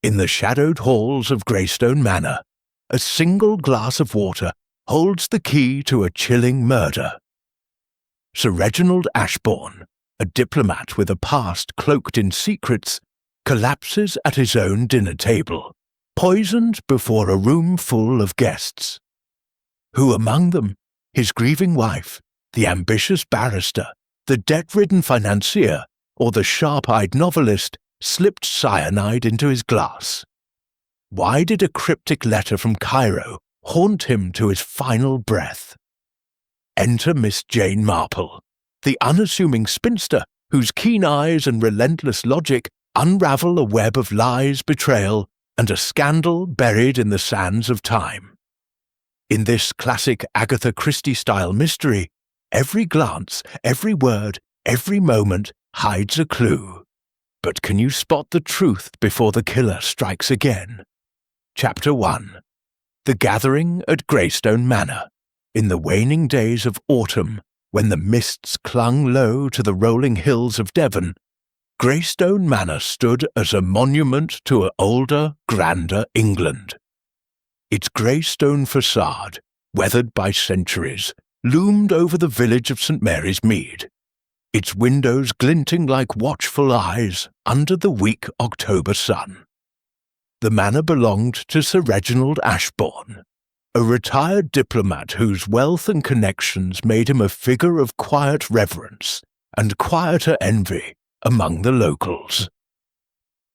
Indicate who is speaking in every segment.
Speaker 1: In the shadowed halls of Greystone Manor, a single glass of water holds the key to a chilling murder. Sir Reginald Ashbourne, a diplomat with a past cloaked in secrets, collapses at his own dinner table, poisoned before a room full of guests. Who among them? His grieving wife, the ambitious barrister, the debt-ridden financier, or the sharp-eyed novelist slipped cyanide into his glass? Why did a cryptic letter from Cairo haunt him to his final breath? Enter Miss Jane Marple, the unassuming spinster whose keen eyes and relentless logic unravel a web of lies, betrayal, and a scandal buried in the sands of time. In this classic Agatha Christie-style mystery, every glance, every word, every moment hides a clue. But can you spot the truth before the killer strikes again? Chapter 1. The Gathering at Greystone Manor. In the waning days of autumn, when the mists clung low to the rolling hills of Devon, Greystone Manor stood as a monument to an older, grander England. Its grey stone facade, weathered by centuries, loomed over the village of St. Mary's Mead, its windows glinting like watchful eyes under the weak October sun. The manor belonged to Sir Reginald Ashbourne, a retired diplomat whose wealth and connections made him a figure of quiet reverence and quieter envy among the locals.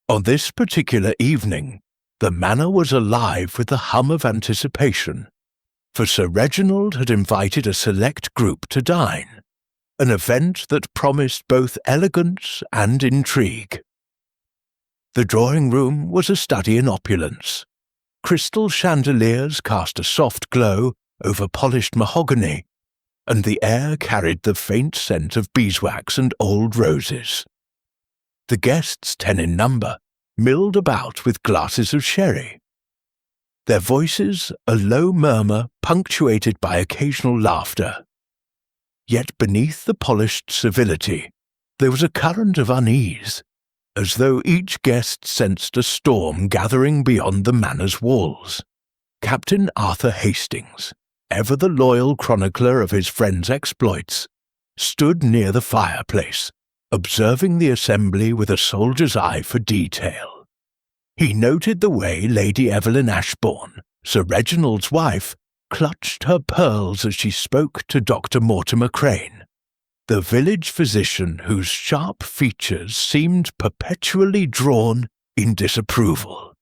Speaker 1: On this particular evening, the manor was alive with the hum of anticipation, for Sir Reginald had invited a select group to dine, an event that promised both elegance and intrigue. The drawing-room was a study in opulence. Crystal chandeliers cast a soft glow over polished mahogany, and the air carried the faint scent of beeswax and old roses. The guests, 10 in number, milled about with glasses of sherry. Their voices a low murmur punctuated by occasional laughter. Yet beneath the polished civility, there was a current of unease, as though each guest sensed a storm gathering beyond the manor's walls. Captain Arthur Hastings, ever the loyal chronicler of his friend's exploits, stood near the fireplace, observing the assembly with a soldier's eye for detail. He noted the way Lady Evelyn Ashbourne, Sir Reginald's wife, clutched her pearls as she spoke to Dr. Mortimer Crane, the village physician whose sharp features seemed perpetually drawn in disapproval.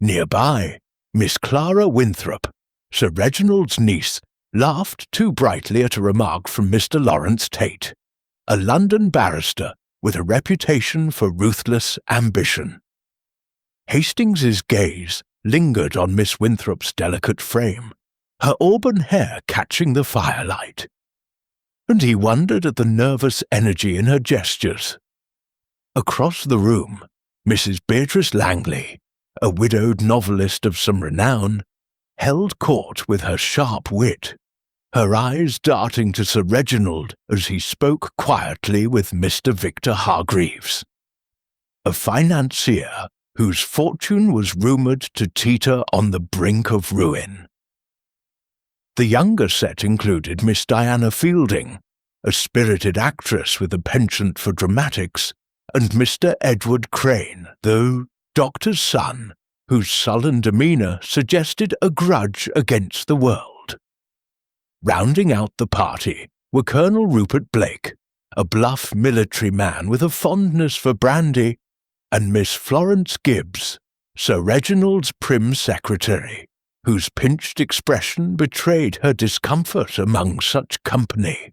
Speaker 1: Nearby, Miss Clara Winthrop, Sir Reginald's niece, laughed too brightly at a remark from Mr. Lawrence Tate, a London barrister with a reputation for ruthless ambition. Hastings's gaze lingered on Miss Winthrop's delicate frame, her auburn hair catching the firelight, and he wondered at the nervous energy in her gestures. Across the room, Mrs. Beatrice Langley, a widowed novelist of some renown, held court with her sharp wit, her eyes darting to Sir Reginald as he spoke quietly with Mr. Victor Hargreaves, a financier whose fortune was rumoured to teeter on the brink of ruin. The younger set included Miss Diana Fielding, a spirited actress with a penchant for dramatics, and Mr. Edward Crane, the doctor's son, whose sullen demeanour suggested a grudge against the world. Rounding out the party were Colonel Rupert Blake, a bluff military man with a fondness for brandy, and Miss Florence Gibbs, Sir Reginald's prim secretary, whose pinched expression betrayed her discomfort among such company.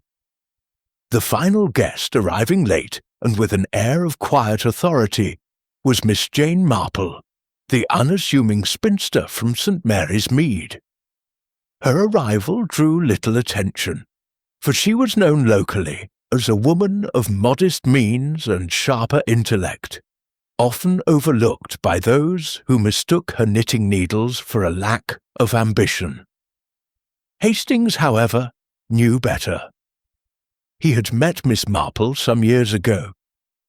Speaker 1: The final guest, arriving late and with an air of quiet authority, was Miss Jane Marple, the unassuming spinster from St. Mary's Mead. Her arrival drew little attention, for she was known locally as a woman of modest means and sharper intellect, often overlooked by those who mistook her knitting needles for a lack of ambition. Hastings, however, knew better. He had met Miss Marple some years ago,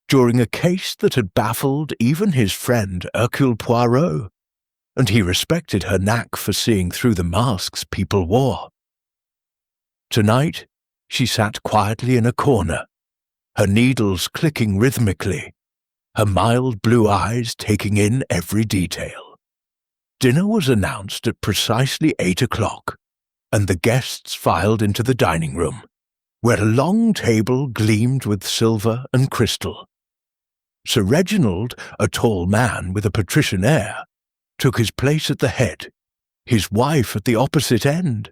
Speaker 1: during a case that had baffled even his friend Hercule Poirot, and he respected her knack for seeing through the masks people wore. Tonight, she sat quietly in a corner, her needles clicking rhythmically, her mild blue eyes taking in every detail. Dinner was announced at precisely 8 o'clock, and the guests filed into the dining room, where a long table gleamed with silver and crystal. Sir Reginald, a tall man with a patrician air, took his place at the head, his wife at the opposite end.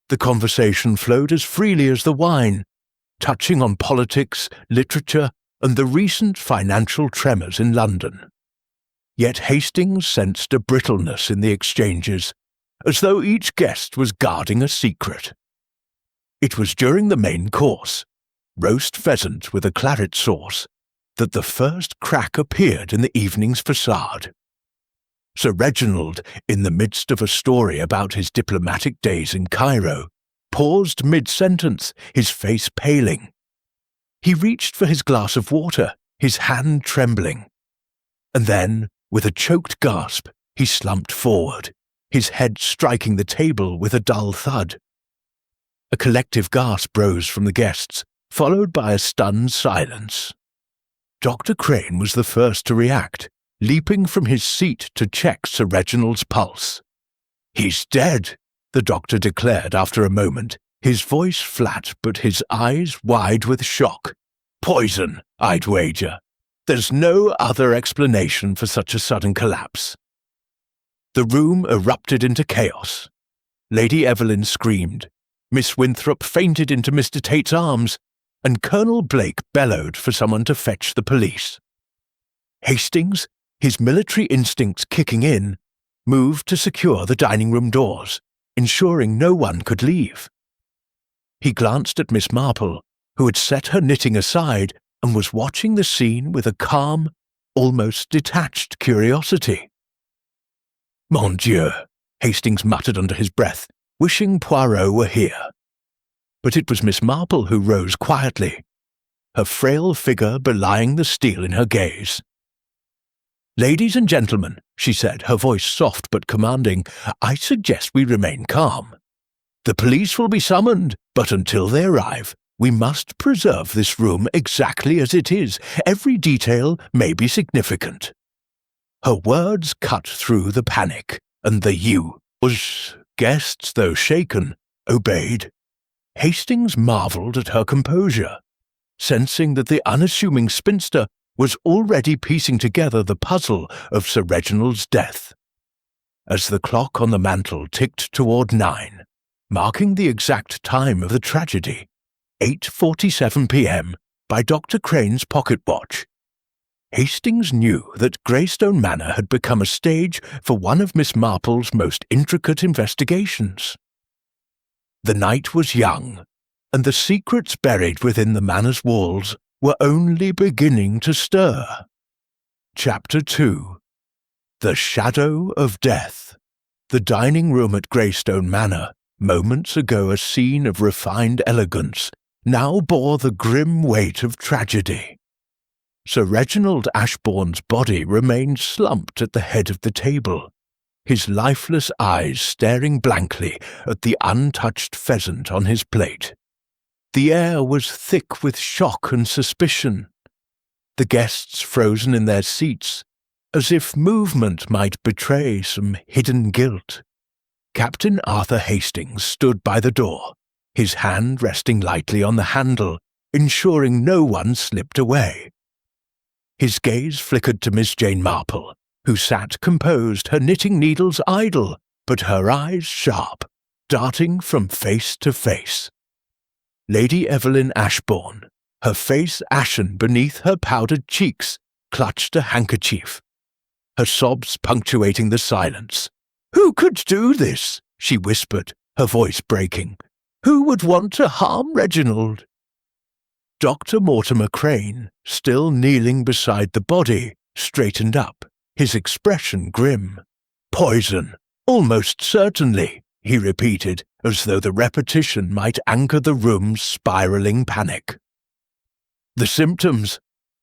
Speaker 1: The conversation flowed as freely as the wine, touching on politics, literature, and the recent financial tremors in London. Yet Hastings sensed a brittleness in the exchanges, as though each guest was guarding a secret. It was during the main course, roast pheasant with a claret sauce, that the first crack appeared in the evening's facade. Sir Reginald, in the midst of a story about his diplomatic days in Cairo, paused mid-sentence, his face paling. He reached for his glass of water, his hand trembling. And then, with a choked gasp, he slumped forward, his head striking the table with a dull thud. A collective gasp rose from the guests, followed by a stunned silence. Dr. Crane was the first to react, leaping from his seat to check Sir Reginald's pulse. "He's dead," the doctor declared after a moment, his voice flat but his eyes wide with shock. "Poison, I'd wager. There's no other explanation for such a sudden collapse." The room erupted into chaos. Lady Evelyn screamed, Miss Winthrop fainted into Mr. Tate's arms, and Colonel Blake bellowed for someone to fetch the police. Hastings, his military instincts kicking in, moved to secure the dining room doors, ensuring no one could leave. He glanced at Miss Marple, who had set her knitting aside and was watching the scene with a calm, almost detached curiosity. "Mon Dieu," Hastings muttered under his breath, wishing Poirot were here. But it was Miss Marple who rose quietly, her frail figure belying the steel in her gaze. "Ladies and gentlemen," she said, her voice soft but commanding, "I suggest we remain calm. The police will be summoned, but until they arrive, we must preserve this room exactly as it is. Every detail may be significant." Her words cut through the panic, and the guests, though shaken, obeyed. Hastings marvelled at her composure, sensing that the unassuming spinster was already piecing together the puzzle of Sir Reginald's death. As the clock on the mantel ticked toward 9, marking the exact time of the tragedy, 8:47 p.m. by Dr. Crane's pocket watch, Hastings knew that Greystone Manor had become a stage for one of Miss Marple's most intricate investigations. The night was young, and the secrets buried within the manor's walls were only beginning to stir. Chapter 2. The Shadow of Death. The dining room at Greystone Manor, moments ago a scene of refined elegance, now bore the grim weight of tragedy. Sir Reginald Ashbourne's body remained slumped at the head of the table, his lifeless eyes staring blankly at the untouched pheasant on his plate. The air was thick with shock and suspicion, the guests frozen in their seats, as if movement might betray some hidden guilt. Captain Arthur Hastings stood by the door, his hand resting lightly on the handle, ensuring no one slipped away. His gaze flickered to Miss Jane Marple, who sat composed, her knitting needles idle, but her eyes sharp, darting from face to face. Lady Evelyn Ashbourne, her face ashen beneath her powdered cheeks, clutched a handkerchief, her sobs punctuating the silence. "Who could do this?" she whispered, her voice breaking. "Who would want to harm Reginald?" Dr. Mortimer Crane, still kneeling beside the body, straightened up, his expression grim. "Poison, almost certainly," he repeated, as though the repetition might anchor the room's spiraling panic. "The symptoms,"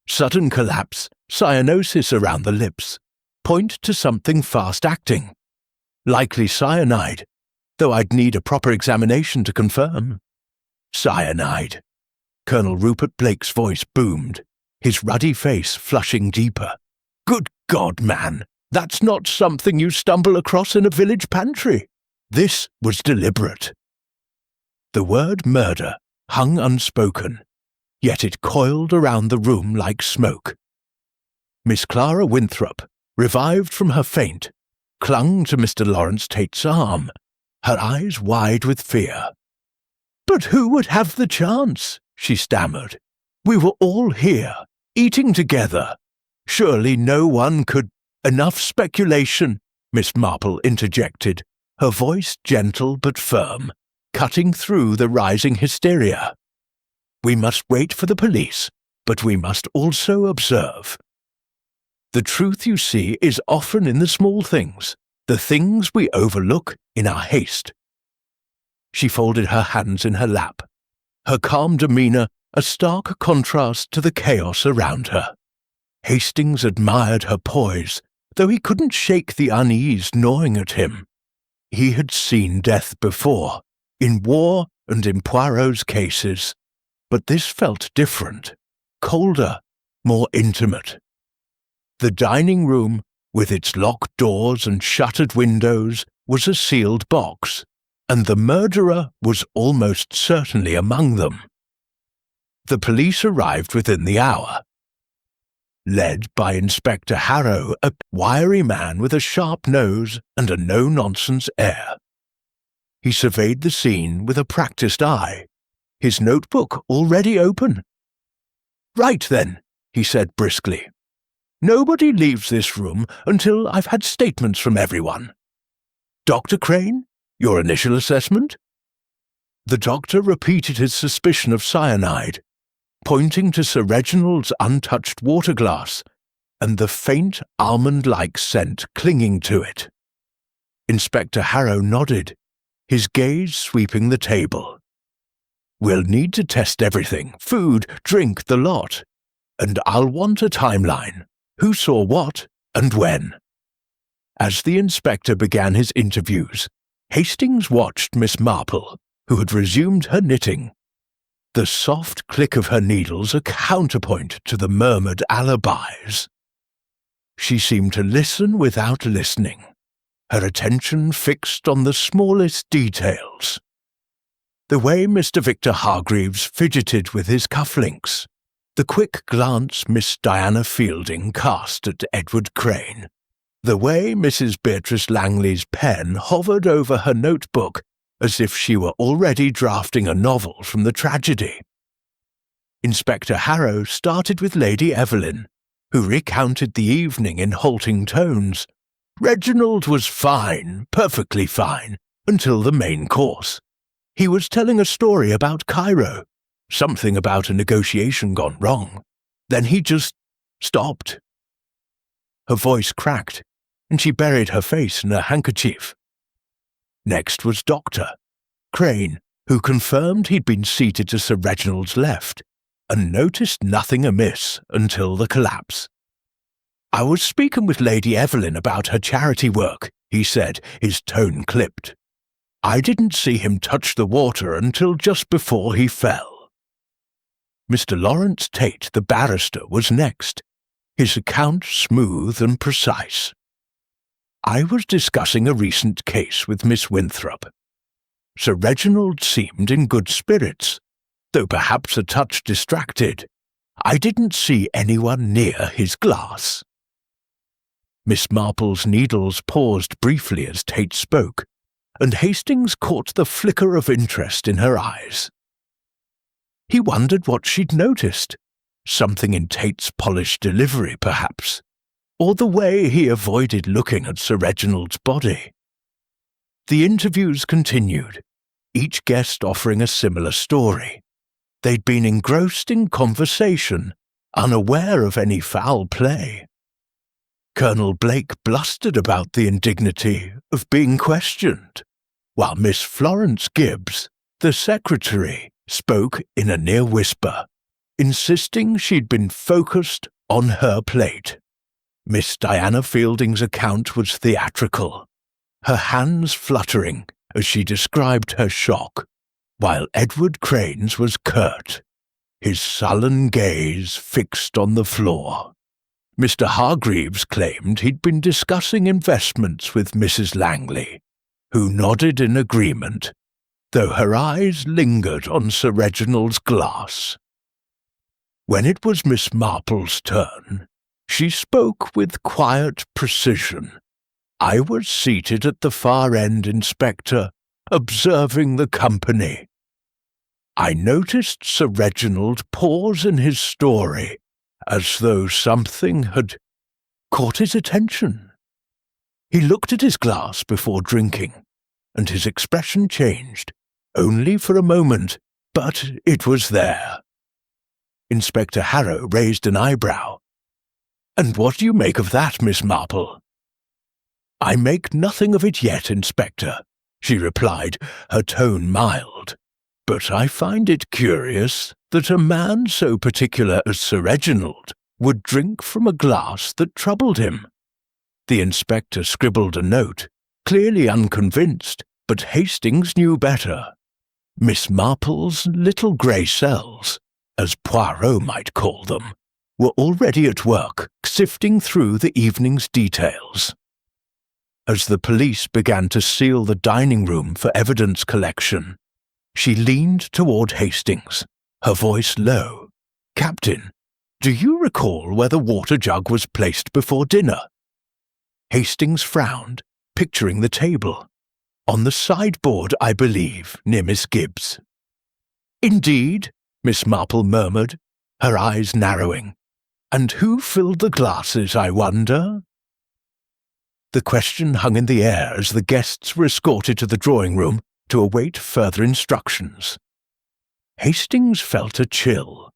Speaker 1: Sudden collapse, cyanosis around the lips. Point to something fast-acting. Likely cyanide, though I'd need a proper examination to confirm. Cyanide. Colonel Rupert Blake's voice boomed, his ruddy face flushing deeper. Good God, man, that's not something you stumble across in a village pantry. This was deliberate. The word murder hung unspoken, yet it coiled around the room like smoke. Miss Clara Winthrop, revived from her faint, clung to Mr. Lawrence Tate's arm, her eyes wide with fear. "But who would have the chance?" she stammered. "We were all here, eating together. Surely no one could—" "Enough speculation," Miss Marple interjected, her voice gentle but firm, cutting through the rising hysteria. "We must wait for the police, but we must also observe. The truth, you see, is often in the small things, the things we overlook in our haste." She folded her hands in her lap, her calm demeanour a stark contrast to the chaos around her. Hastings admired her poise, though he couldn't shake the unease gnawing at him. He had seen death before, in war and in Poirot's cases, but this felt different, colder, more intimate. The dining room, with its locked doors and shuttered windows, was a sealed box, and the murderer was almost certainly among them. The police arrived within the hour, led by Inspector Harrow, a wiry man with a sharp nose and a no-nonsense air. He surveyed the scene with a practised eye, his notebook already open. "Right then," he said briskly. "Nobody leaves this room until I've had statements from everyone. Dr. Crane, your initial assessment?" The doctor repeated his suspicion of cyanide, pointing to Sir Reginald's untouched water glass and the faint almond-like scent clinging to it. Inspector Harrow nodded, his gaze sweeping the table. "We'll need to test everything, food, drink, the lot, and I'll want a timeline, who saw what and when." As the inspector began his interviews, Hastings watched Miss Marple, who had resumed her knitting. The soft click of her needles a counterpoint to the murmured alibis. She seemed to listen without listening, her attention fixed on the smallest details. The way Mr. Victor Hargreaves fidgeted with his cufflinks, the quick glance Miss Diana Fielding cast at Edward Crane, the way Mrs. Beatrice Langley's pen hovered over her notebook as if she were already drafting a novel from the tragedy. Inspector Harrow started with Lady Evelyn, who recounted the evening in halting tones. Reginald was fine, perfectly fine, until the main course. He was telling a story about Cairo, something about a negotiation gone wrong. Then he just stopped. Her voice cracked, and she buried her face in her handkerchief. Next was Dr. Crane, who confirmed he'd been seated to Sir Reginald's left, and noticed nothing amiss until the collapse. "I was speaking with Lady Evelyn about her charity work," he said, his tone clipped. "I didn't see him touch the water until just before he fell." Mr. Lawrence Tate, the barrister, was next, his account smooth and precise. "I was discussing a recent case with Miss Winthrop. Sir Reginald seemed in good spirits, though perhaps a touch distracted. I didn't see anyone near his glass." Miss Marple's needles paused briefly as Tate spoke, and Hastings caught the flicker of interest in her eyes. He wondered what she'd noticed, something in Tate's polished delivery, perhaps, or the way he avoided looking at Sir Reginald's body. The interviews continued, each guest offering a similar story. They'd been engrossed in conversation, unaware of any foul play. Colonel Blake blustered about the indignity of being questioned, while Miss Florence Gibbs, the secretary, spoke in a near whisper. insisting she'd been focused on her plate. Miss Diana Fielding's account was theatrical, her hands fluttering as she described her shock, while Edward Crane's was curt, his sullen gaze fixed on the floor. Mr. Hargreaves claimed he'd been discussing investments with Mrs. Langley, who nodded in agreement, though her eyes lingered on Sir Reginald's glass. When it was Miss Marple's turn, she spoke with quiet precision. I was seated at the far end, Inspector, observing the company. I noticed Sir Reginald pause in his story, as though something had caught his attention. He looked at his glass before drinking, and his expression changed, only for a moment, but it was there. Inspector Harrow raised an eyebrow. "And what do you make of that, Miss Marple?" "I make nothing of it yet, Inspector," she replied, her tone mild. "But I find it curious that a man so particular as Sir Reginald would drink from a glass that troubled him." The inspector scribbled a note, clearly unconvinced, but Hastings knew better. Miss Marple's little grey cells, as Poirot might call them, were already at work, sifting through the evening's details. As the police began to seal the dining room for evidence collection, she leaned toward Hastings, her voice low. "Captain, do you recall where the water jug was placed before dinner?" Hastings frowned, picturing the table. "On the sideboard, I believe, near Miss Gibbs." "Indeed," Miss Marple murmured, her eyes narrowing. "And who filled the glasses, I wonder?" The question hung in the air as the guests were escorted to the drawing-room to await further instructions. Hastings felt a chill,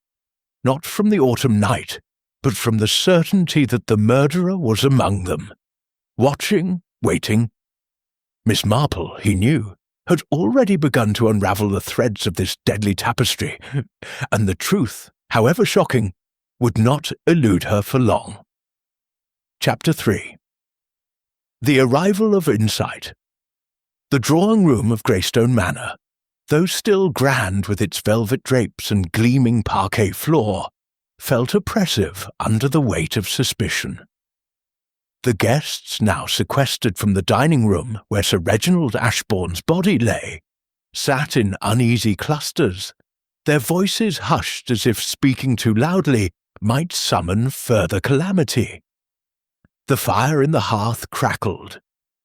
Speaker 1: not from the autumn night, but from the certainty that the murderer was among them, watching, waiting. Miss Marple, he knew, had already begun to unravel the threads of this deadly tapestry, and the truth, however shocking, would not elude her for long. Chapter 3. The arrival of insight. The drawing-room of Greystone Manor, though still grand with its velvet drapes and gleaming parquet floor, felt oppressive under the weight of suspicion. The guests, now sequestered from the dining-room where Sir Reginald Ashbourne's body lay, sat in uneasy clusters, their voices hushed as if speaking too loudly might summon further calamity. The fire in the hearth crackled,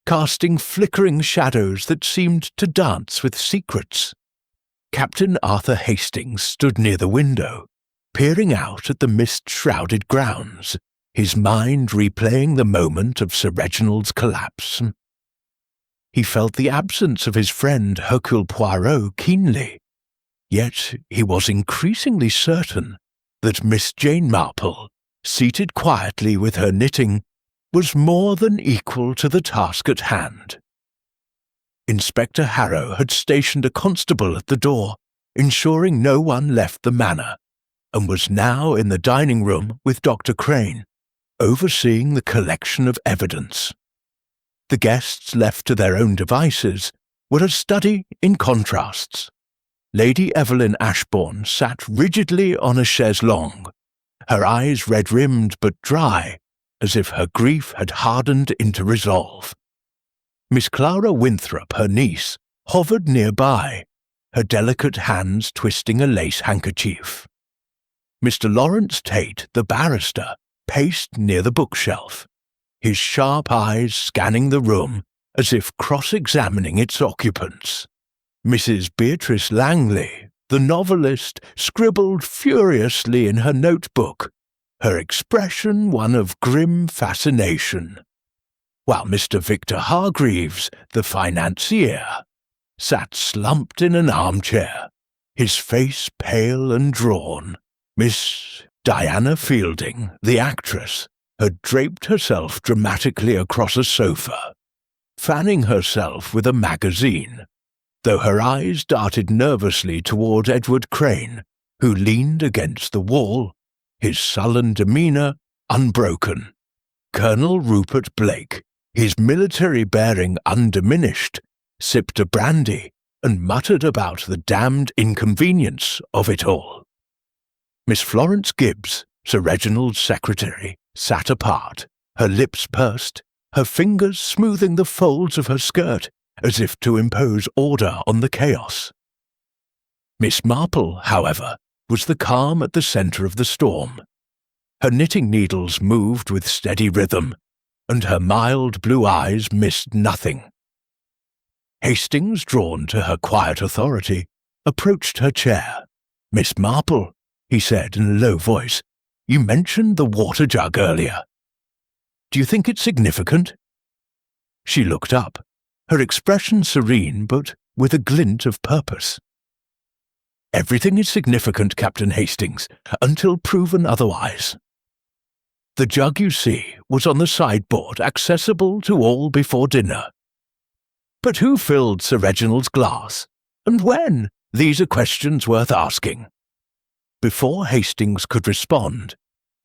Speaker 1: casting flickering shadows that seemed to dance with secrets. Captain Arthur Hastings stood near the window, peering out at the mist-shrouded grounds, his mind replaying the moment of Sir Reginald's collapse. He felt the absence of his friend Hercule Poirot keenly, yet he was increasingly certain that Miss Jane Marple, seated quietly with her knitting, was more than equal to the task at hand. Inspector Harrow had stationed a constable at the door, ensuring no one left the manor, and was now in the dining-room with Dr. Crane, overseeing the collection of evidence. The guests, left to their own devices, were a study in contrasts. Lady Evelyn Ashbourne sat rigidly on a chaise longue, her eyes red-rimmed but dry, as if her grief had hardened into resolve. Miss Clara Winthrop, her niece, hovered nearby, her delicate hands twisting a lace handkerchief. Mr. Lawrence Tate, the barrister, paced near the bookshelf, his sharp eyes scanning the room as if cross-examining its occupants. Mrs. Beatrice Langley, the novelist, scribbled furiously in her notebook, her expression one of grim fascination, while Mr. Victor Hargreaves, the financier, sat slumped in an armchair, his face pale and drawn. Miss Diana Fielding, the actress, had draped herself dramatically across a sofa, fanning herself with a magazine, though her eyes darted nervously toward Edward Crane, who leaned against the wall, his sullen demeanour unbroken. Colonel Rupert Blake, his military bearing undiminished, sipped a brandy and muttered about the damned inconvenience of it all. Miss Florence Gibbs, Sir Reginald's secretary, sat apart, her lips pursed, her fingers smoothing the folds of her skirt as if to impose order on the chaos. Miss Marple, however, was the calm at the centre of the storm. Her knitting needles moved with steady rhythm, and her mild blue eyes missed nothing. Hastings, drawn to her quiet authority, approached her chair. "Miss Marple," he said in a low voice, "you mentioned the water jug earlier. Do you think it's significant?" She looked up, her expression serene but with a glint of purpose. "Everything is significant, Captain Hastings, until proven otherwise. The jug, you see, was on the sideboard, accessible to all before dinner. But who filled Sir Reginald's glass, and when? These are questions worth asking." Before Hastings could respond,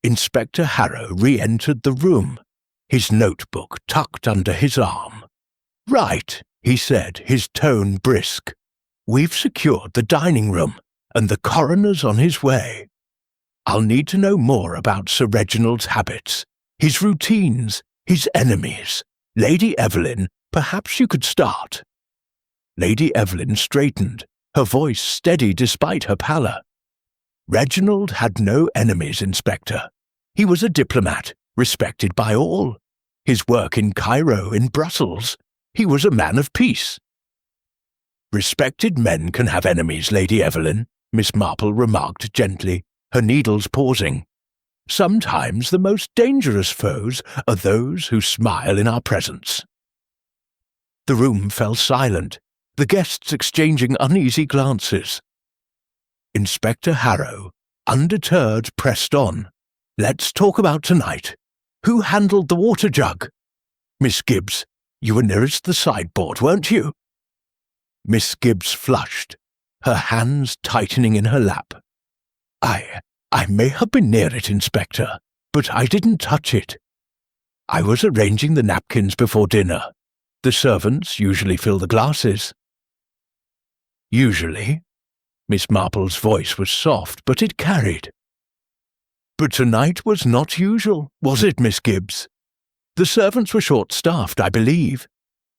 Speaker 1: Inspector Harrow re-entered the room, his notebook tucked under his arm. "Right," he said, his tone brisk. "We've secured the dining room, and the coroner's on his way. I'll need to know more about Sir Reginald's habits, his routines, his enemies. Lady Evelyn, perhaps you could start." Lady Evelyn straightened, her voice steady despite her pallor. "Reginald had no enemies, Inspector. He was a diplomat, respected by all. His work in Cairo, in Brussels, he was a man of peace." "Respected men can have enemies, Lady Evelyn," Miss Marple remarked gently, her needles pausing. "Sometimes the most dangerous foes are those who smile in our presence." The room fell silent, the guests exchanging uneasy glances. Inspector Harrow, undeterred, pressed on. "Let's talk about tonight. Who handled the water jug? Miss Gibbs, you were nearest the sideboard, weren't you?" Miss Gibbs flushed, her hands tightening in her lap. I may have been near it, Inspector, but I didn't touch it. I was arranging the napkins before dinner. The servants usually fill the glasses." "Usually?" Miss Marple's voice was soft, but it carried. "But tonight was not usual, was it, Miss Gibbs? The servants were short-staffed, I believe.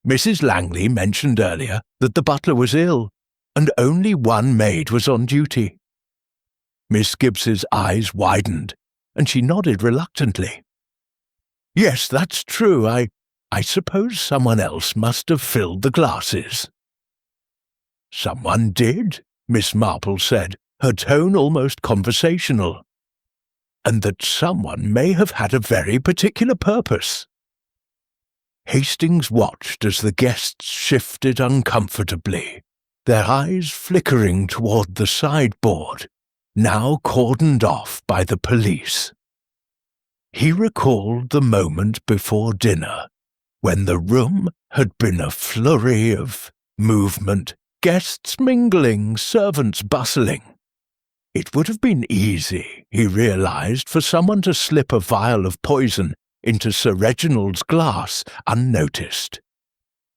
Speaker 1: Mrs. Langley mentioned earlier that the butler was ill, and only one maid was on duty." Miss Gibbs's eyes widened, and she nodded reluctantly. "Yes, that's true. I suppose someone else must have filled the glasses." "Someone did," Miss Marple said, her tone almost conversational. "And that someone may have had a very particular purpose." Hastings watched as the guests shifted uncomfortably, their eyes flickering toward the sideboard, now cordoned off by the police. He recalled the moment before dinner, when the room had been a flurry of movement, guests mingling, servants bustling. It would have been easy, he realized, for someone to slip a vial of poison into Sir Reginald's glass unnoticed.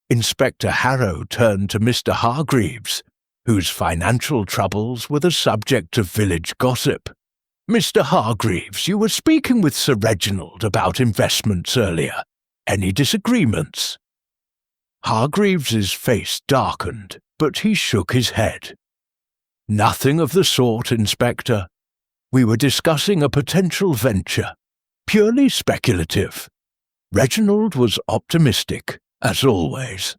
Speaker 1: Inspector Harrow turned to Mr. Hargreaves, whose financial troubles were the subject of village gossip. "Mr. Hargreaves, you were speaking with Sir Reginald about investments earlier. Any disagreements?" Hargreaves's face darkened, but he shook his head. "Nothing of the sort, Inspector. We were discussing a potential venture, purely speculative. Reginald was optimistic, as always."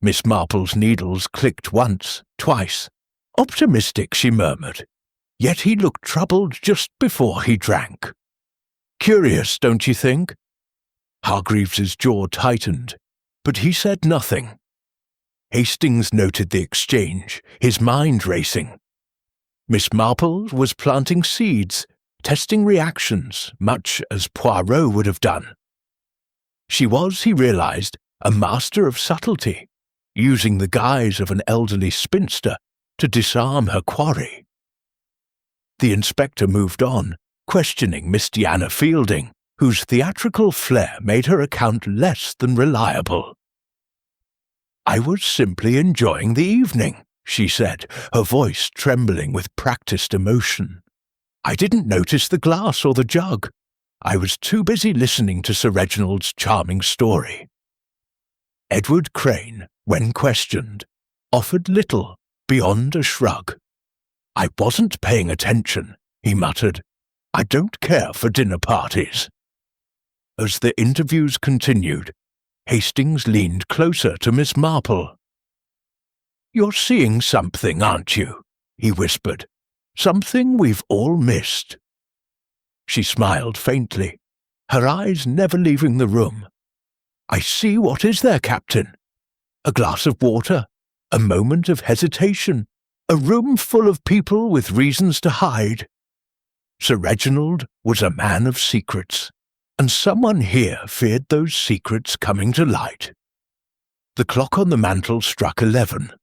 Speaker 1: Miss Marple's needles clicked once, twice. "Optimistic," she murmured. "Yet he looked troubled just before he drank. Curious, don't you think?" Hargreaves's jaw tightened, but he said nothing. Hastings noted the exchange, his mind racing. Miss Marple was planting seeds, testing reactions, much as Poirot would have done. She was, he realized, a master of subtlety, using the guise of an elderly spinster to disarm her quarry. The inspector moved on, questioning Miss Deanna Fielding, whose theatrical flair made her account less than reliable. "I was simply enjoying the evening," she said, her voice trembling with practiced emotion. "I didn't notice the glass or the jug. I was too busy listening to Sir Reginald's charming story." Edward Crane, when questioned, offered little beyond a shrug. "I wasn't paying attention," he muttered. "I don't care for dinner parties." As the interviews continued, Hastings leaned closer to Miss Marple. "You're seeing something, aren't you?" he whispered. "Something we've all missed." She smiled faintly, her eyes never leaving the room. "I see what is there, Captain. A glass of water, a moment of hesitation, a room full of people with reasons to hide. Sir Reginald was a man of secrets, and someone here feared those secrets coming to light." The clock on the mantel struck 11,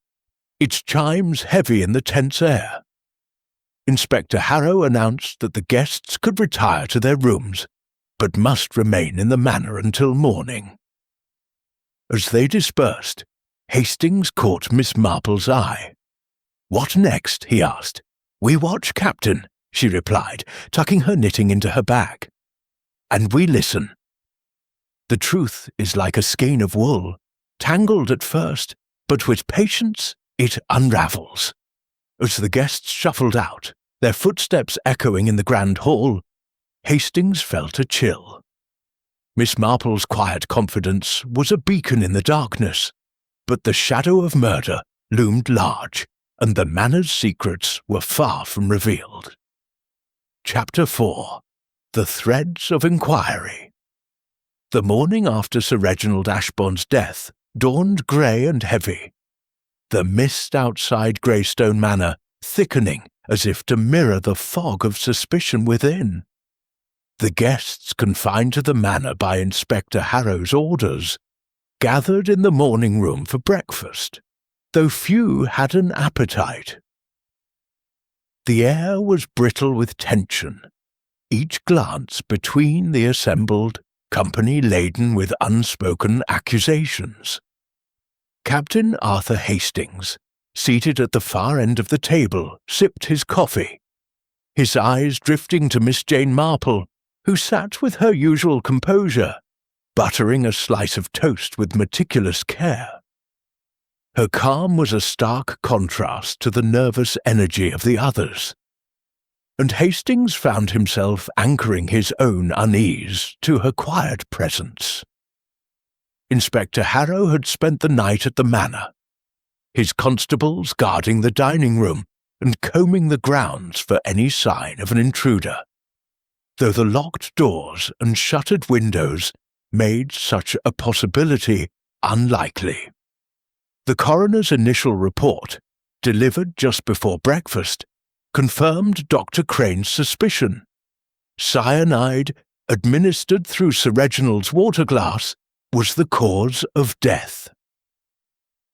Speaker 1: its chimes heavy in the tense air. Inspector Harrow announced that the guests could retire to their rooms, but must remain in the manor until morning. As they dispersed, Hastings caught Miss Marple's eye. "What next?" he asked. "We watch, Captain," she replied, tucking her knitting into her bag. "And we listen. The truth is like a skein of wool, tangled at first, but with patience it unravels." As the guests shuffled out, their footsteps echoing in the grand hall, Hastings felt a chill. Miss Marple's quiet confidence was a beacon in the darkness, but the shadow of murder loomed large, and the manor's secrets were far from revealed. Chapter 4. The Threads of Inquiry. The morning after Sir Reginald Ashbourne's death dawned grey and heavy, the mist outside Greystone Manor thickening as if to mirror the fog of suspicion within. The guests confined to the manor by Inspector Harrow's orders gathered in the morning room for breakfast, though few had an appetite. The air was brittle with tension, each glance between the assembled company laden with unspoken accusations. Captain Arthur Hastings, seated at the far end of the table, sipped his coffee, his eyes drifting to Miss Jane Marple, who sat with her usual composure, buttering a slice of toast with meticulous care. Her calm was a stark contrast to the nervous energy of the others, and Hastings found himself anchoring his own unease to her quiet presence. Inspector Harrow had spent the night at the manor, his constables guarding the dining room and combing the grounds for any sign of an intruder, though the locked doors and shuttered windows made such a possibility unlikely. The coroner's initial report, delivered just before breakfast, confirmed Dr. Crane's suspicion. Cyanide, administered through Sir Reginald's water glass, was the cause of death.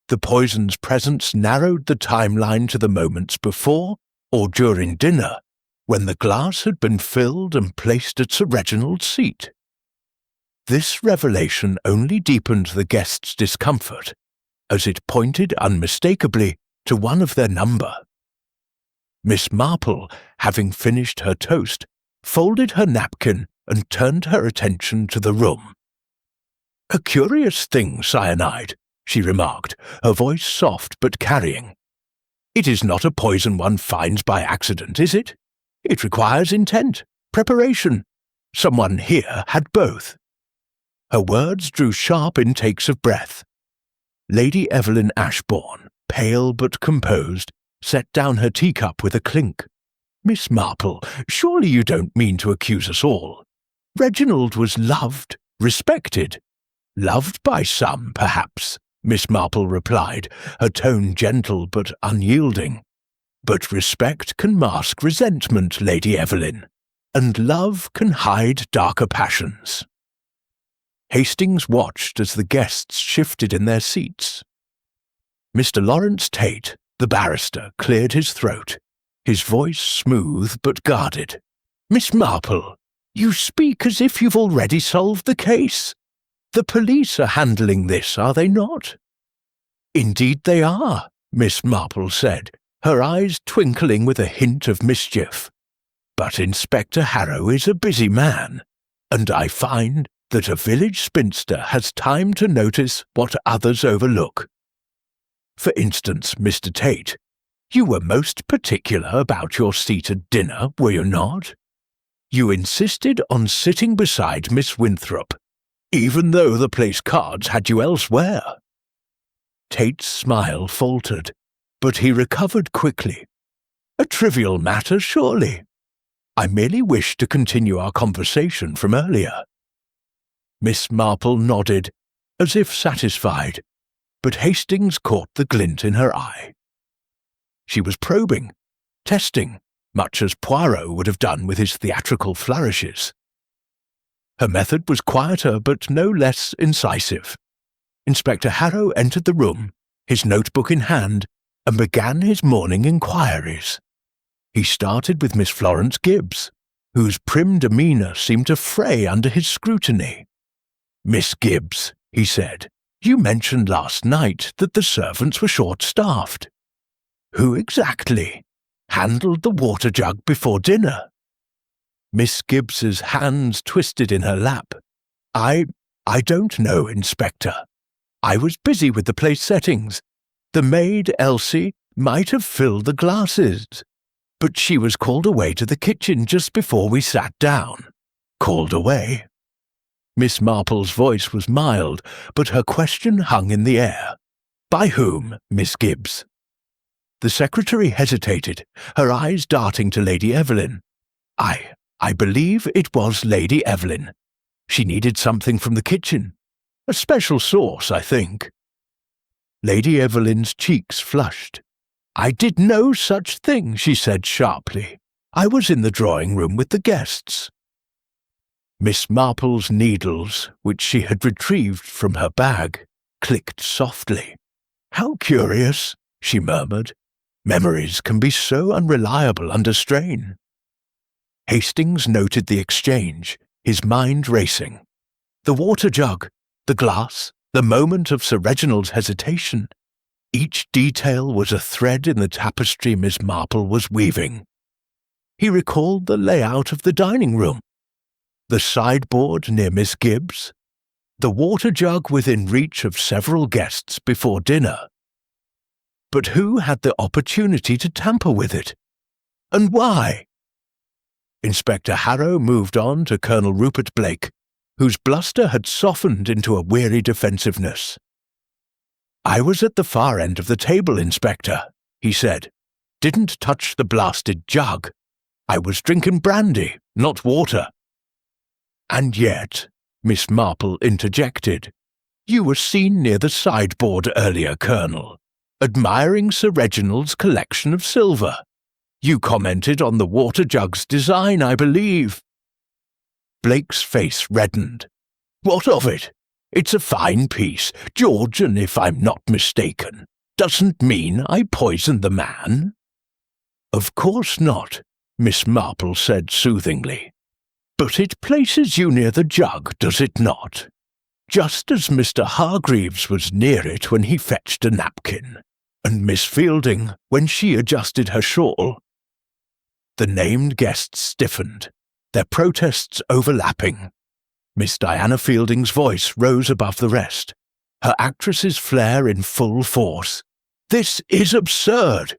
Speaker 1: The poison's presence narrowed the timeline to the moments before or during dinner, when the glass had been filled and placed at Sir Reginald's seat. This revelation only deepened the guests' discomfort, as it pointed unmistakably to one of their number. Miss Marple, having finished her toast, folded her napkin and turned her attention to the room. "A curious thing, cyanide," she remarked, her voice soft but carrying. "It is not a poison one finds by accident, is it? It requires intent, preparation. Someone here had both." Her words drew sharp intakes of breath. Lady Evelyn Ashbourne, pale but composed, set down her teacup with a clink. "Miss Marple, surely you don't mean to accuse us all. Reginald was loved, respected." "Loved by some, perhaps," Miss Marple replied, her tone gentle but unyielding. "But respect can mask resentment, Lady Evelyn, and love can hide darker passions." Hastings watched as the guests shifted in their seats. Mr. Lawrence Tate, the barrister, cleared his throat, his voice smooth but guarded. "Miss Marple, you speak as if you've already solved the case. The police are handling this, are they not?" "Indeed they are," Miss Marple said, her eyes twinkling with a hint of mischief. "But Inspector Harrow is a busy man, and I find that a village spinster has time to notice what others overlook. For instance, Mr. Tate, you were most particular about your seat at dinner, were you not? You insisted on sitting beside Miss Winthrop, even though the place cards had you elsewhere." Tate's smile faltered, but he recovered quickly. "A trivial matter, surely. I merely wished to continue our conversation from earlier." Miss Marple nodded, as if satisfied, but Hastings caught the glint in her eye. She was probing, testing, much as Poirot would have done with his theatrical flourishes. Her method was quieter but no less incisive. Inspector Harrow entered the room, his notebook in hand, and began his morning inquiries. He started with Miss Florence Gibbs, whose prim demeanour seemed to fray under his scrutiny. "Miss Gibbs," he said, "you mentioned last night that the servants were short-staffed. Who exactly handled the water jug before dinner?" Miss Gibbs's hands twisted in her lap. I don't know, Inspector. I was busy with the place settings. The maid, Elsie, might have filled the glasses, but she was called away to the kitchen just before we sat down." "Called away?" Miss Marple's voice was mild, but her question hung in the air. "By whom, Miss Gibbs?" The secretary hesitated, her eyes darting to Lady Evelyn. I believe it was Lady Evelyn. She needed something from the kitchen. A special sauce, I think." Lady Evelyn's cheeks flushed. "I did no such thing," she said sharply. "I was in the drawing-room with the guests." Miss Marple's needles, which she had retrieved from her bag, clicked softly. "How curious," she murmured. "Memories can be so unreliable under strain." Hastings noted the exchange, his mind racing. The water jug, the glass, the moment of Sir Reginald's hesitation. Each detail was a thread in the tapestry Miss Marple was weaving. He recalled the layout of the dining room. The sideboard near Miss Gibbs. The water jug within reach of several guests before dinner. But who had the opportunity to tamper with it? And why? Inspector Harrow moved on to Colonel Rupert Blake, whose bluster had softened into a weary defensiveness. "I was at the far end of the table, Inspector," he said. "Didn't touch the blasted jug. I was drinking brandy, not water." "And yet," Miss Marple interjected, "you were seen near the sideboard earlier, Colonel, admiring Sir Reginald's collection of silver. You commented on the water jug's design, I believe." Blake's face reddened. "What of it? It's a fine piece, Georgian if I'm not mistaken. Doesn't mean I poisoned the man." "Of course not," Miss Marple said soothingly. "But it places you near the jug, does it not? Just as Mr. Hargreaves was near it when he fetched a napkin, and Miss Fielding when she adjusted her shawl." The named guests stiffened, their protests overlapping. Miss Diana Fielding's voice rose above the rest, her actress's flair in full force. "This is absurd!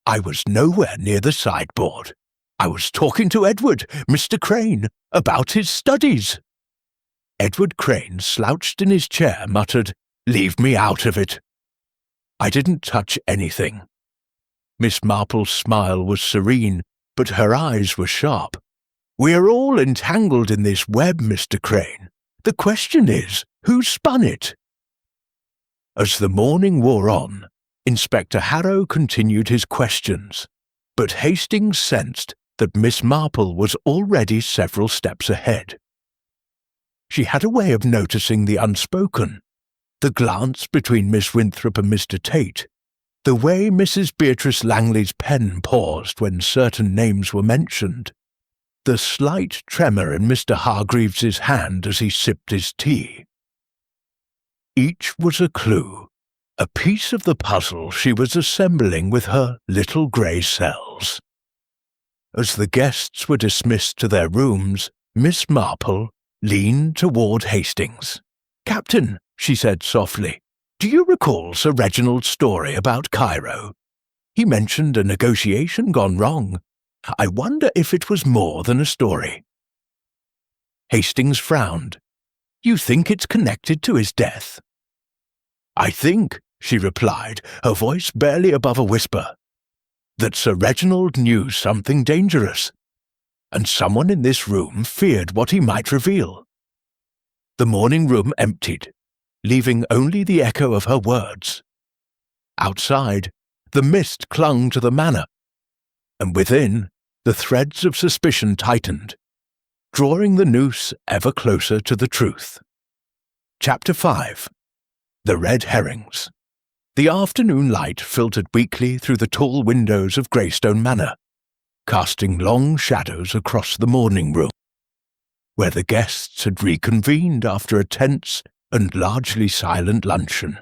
Speaker 1: I was nowhere near the sideboard. I was talking to Edward, Mr. Crane, about his studies." Edward Crane, slouched in his chair, muttered, "Leave me out of it." "I didn't touch anything." Miss Marple's smile was serene, but her eyes were sharp. "We're all entangled in this web, Mr. Crane. The question is, who spun it?" As the morning wore on, Inspector Harrow continued his questions, but Hastings sensed that Miss Marple was already several steps ahead. She had a way of noticing the unspoken, the glance between Miss Winthrop and Mr. Tate, The way Mrs. Beatrice Langley's pen paused when certain names were mentioned, the slight tremor in Mr. Hargreaves's hand as he sipped his tea. Each was a clue, a piece of the puzzle she was assembling with her little grey cells. As the guests were dismissed to their rooms, Miss Marple leaned toward Hastings. "Captain," she said softly, "do you recall Sir Reginald's story about Cairo? He mentioned a negotiation gone wrong. I wonder if it was more than a story." Hastings frowned. "You think it's connected to his death?" "I think," she replied, her voice barely above a whisper, "that Sir Reginald knew something dangerous, and someone in this room feared what he might reveal." The morning room emptied, leaving only the echo of her words. Outside, the mist clung to the manor, and within, the threads of suspicion tightened, drawing the noose ever closer to the truth. Chapter 5. The Red Herrings. The afternoon light filtered weakly through the tall windows of Greystone Manor, casting long shadows across the morning room, where the guests had reconvened after a tense and largely silent luncheon.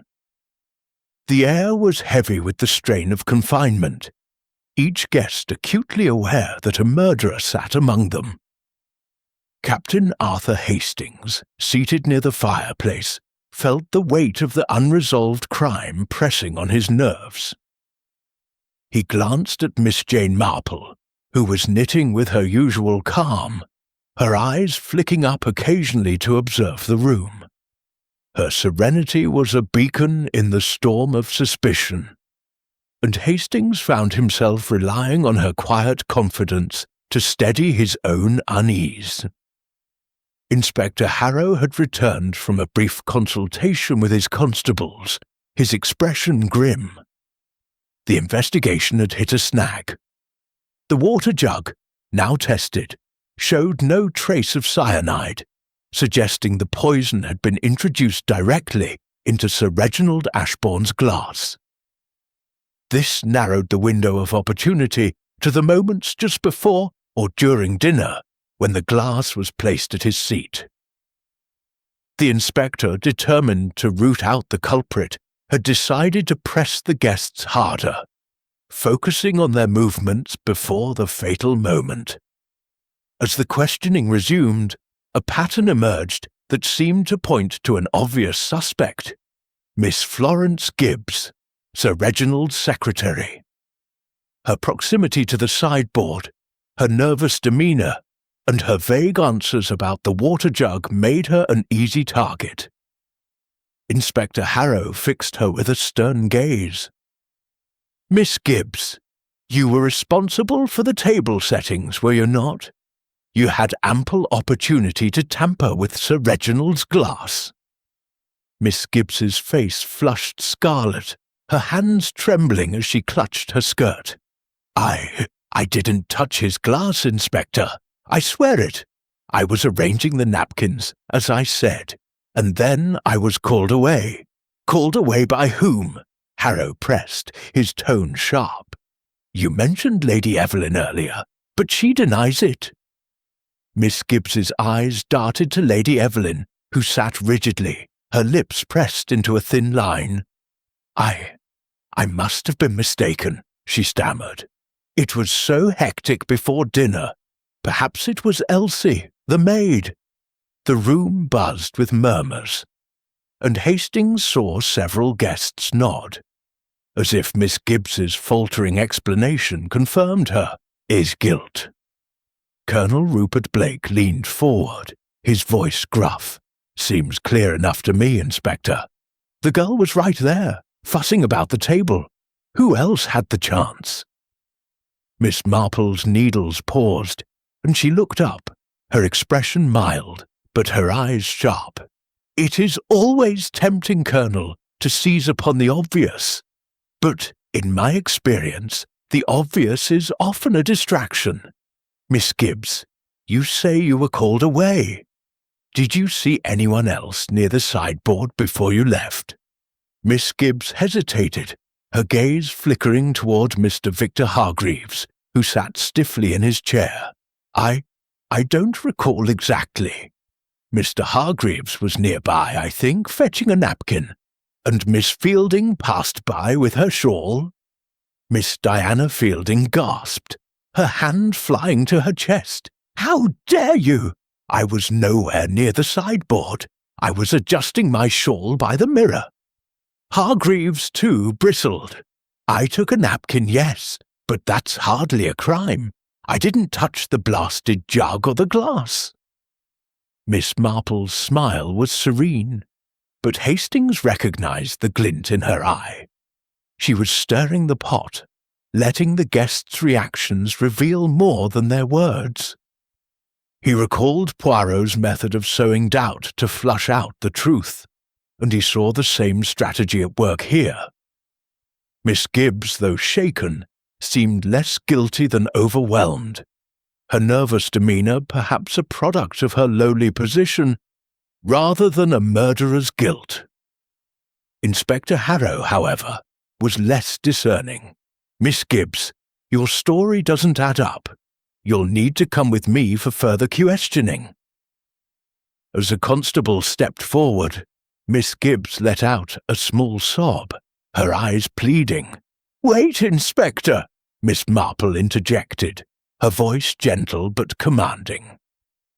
Speaker 1: The air was heavy with the strain of confinement, each guest acutely aware that a murderer sat among them. Captain Arthur Hastings, seated near the fireplace, felt the weight of the unresolved crime pressing on his nerves. He glanced at Miss Jane Marple, who was knitting with her usual calm, her eyes flicking up occasionally to observe the room. Her serenity was a beacon in the storm of suspicion, and Hastings found himself relying on her quiet confidence to steady his own unease. Inspector Harrow had returned from a brief consultation with his constables, his expression grim. The investigation had hit a snag. The water jug, now tested, showed no trace of cyanide, suggesting the poison had been introduced directly into Sir Reginald Ashbourne's glass. This narrowed the window of opportunity to the moments just before or during dinner when the glass was placed at his seat. The inspector, determined to root out the culprit, had decided to press the guests harder, focusing on their movements before the fatal moment. As the questioning resumed, a pattern emerged that seemed to point to an obvious suspect: Miss Florence Gibbs, Sir Reginald's secretary. Her proximity to the sideboard, her nervous demeanour, and her vague answers about the water jug made her an easy target. Inspector Harrow fixed her with a stern gaze. "Miss Gibbs, you were responsible for the table settings, were you not? You had ample opportunity to tamper with Sir Reginald's glass." Miss Gibbs's face flushed scarlet, her hands trembling as she clutched her skirt. I didn't touch his glass, Inspector. I swear it. I was arranging the napkins, as I said, and then I was called away. Called away by whom? Harrow pressed, his tone sharp. You mentioned Lady Evelyn earlier, but she denies it. Miss Gibbs's eyes darted to Lady Evelyn, who sat rigidly, her lips pressed into a thin line. I must have been mistaken, she stammered. It was so hectic before dinner. Perhaps it was Elsie, the maid. The room buzzed with murmurs, and Hastings saw several guests nod, as if Miss Gibbs's faltering explanation confirmed her guilt. Colonel Rupert Blake leaned forward, his voice gruff. Seems clear enough to me, Inspector. The girl was right there, fussing about the table. Who else had the chance? Miss Marple's needles paused, and she looked up, her expression mild, but her eyes sharp. It is always tempting, Colonel, to seize upon the obvious. But, in my experience, the obvious is often a distraction. Miss Gibbs, you say you were called away. Did you see anyone else near the sideboard before you left? Miss Gibbs hesitated, her gaze flickering toward Mr. Victor Hargreaves, who sat stiffly in his chair. I don't recall exactly. Mr. Hargreaves was nearby, I think, fetching a napkin, and Miss Fielding passed by with her shawl. Miss Diana Fielding gasped, her hand flying to her chest. How dare you! I was nowhere near the sideboard. I was adjusting my shawl by the mirror. Hargreaves, too, bristled. I took a napkin, yes, but that's hardly a crime. I didn't touch the blasted jug or the glass. Miss Marple's smile was serene, but Hastings recognized the glint in her eye. She was stirring the pot, letting the guests' reactions reveal more than their words. He recalled Poirot's method of sowing doubt to flush out the truth, and he saw the same strategy at work here. Miss Gibbs, though shaken, seemed less guilty than overwhelmed, her nervous demeanour perhaps a product of her lowly position, rather than a murderer's guilt. Inspector Harrow, however, was less discerning. Miss Gibbs, your story doesn't add up. You'll need to come with me for further questioning. As the constable stepped forward, Miss Gibbs let out a small sob, her eyes pleading. "Wait, Inspector," Miss Marple interjected, her voice gentle but commanding.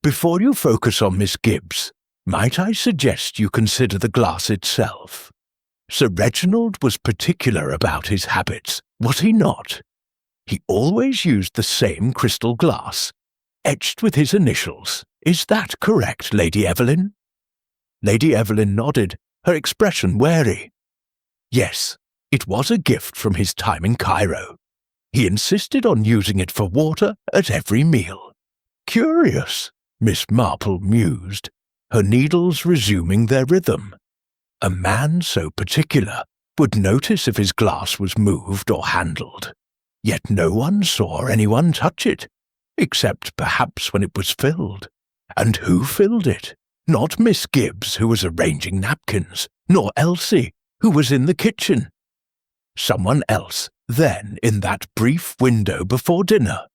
Speaker 1: "Before you focus on Miss Gibbs, might I suggest you consider the glass itself? Sir Reginald was particular about his habits, was he not? He always used the same crystal glass, etched with his initials. Is that correct, Lady Evelyn?" Lady Evelyn nodded, her expression wary. Yes, it was a gift from his time in Cairo. He insisted on using it for water at every meal. Curious, Miss Marple mused, her needles resuming their rhythm. A man so particular would notice if his glass was moved or handled, yet no one saw anyone touch it, except perhaps when it was filled. And who filled it? Not Miss Gibbs, who was arranging napkins, nor Elsie, who was in the kitchen. Someone else, then, in that brief window before dinner.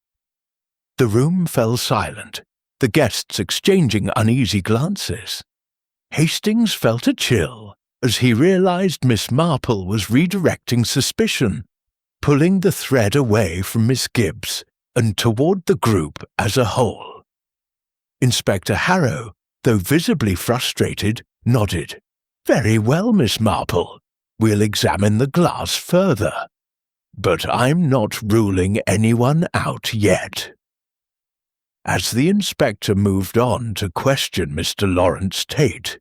Speaker 1: The room fell silent, the guests exchanging uneasy glances. Hastings felt a chill as he realized Miss Marple was redirecting suspicion, pulling the thread away from Miss Gibbs and toward the group as a whole. Inspector Harrow, though visibly frustrated, nodded. "Very well, Miss Marple. We'll examine the glass further. But I'm not ruling anyone out yet." As the inspector moved on to question Mr. Lawrence Tate,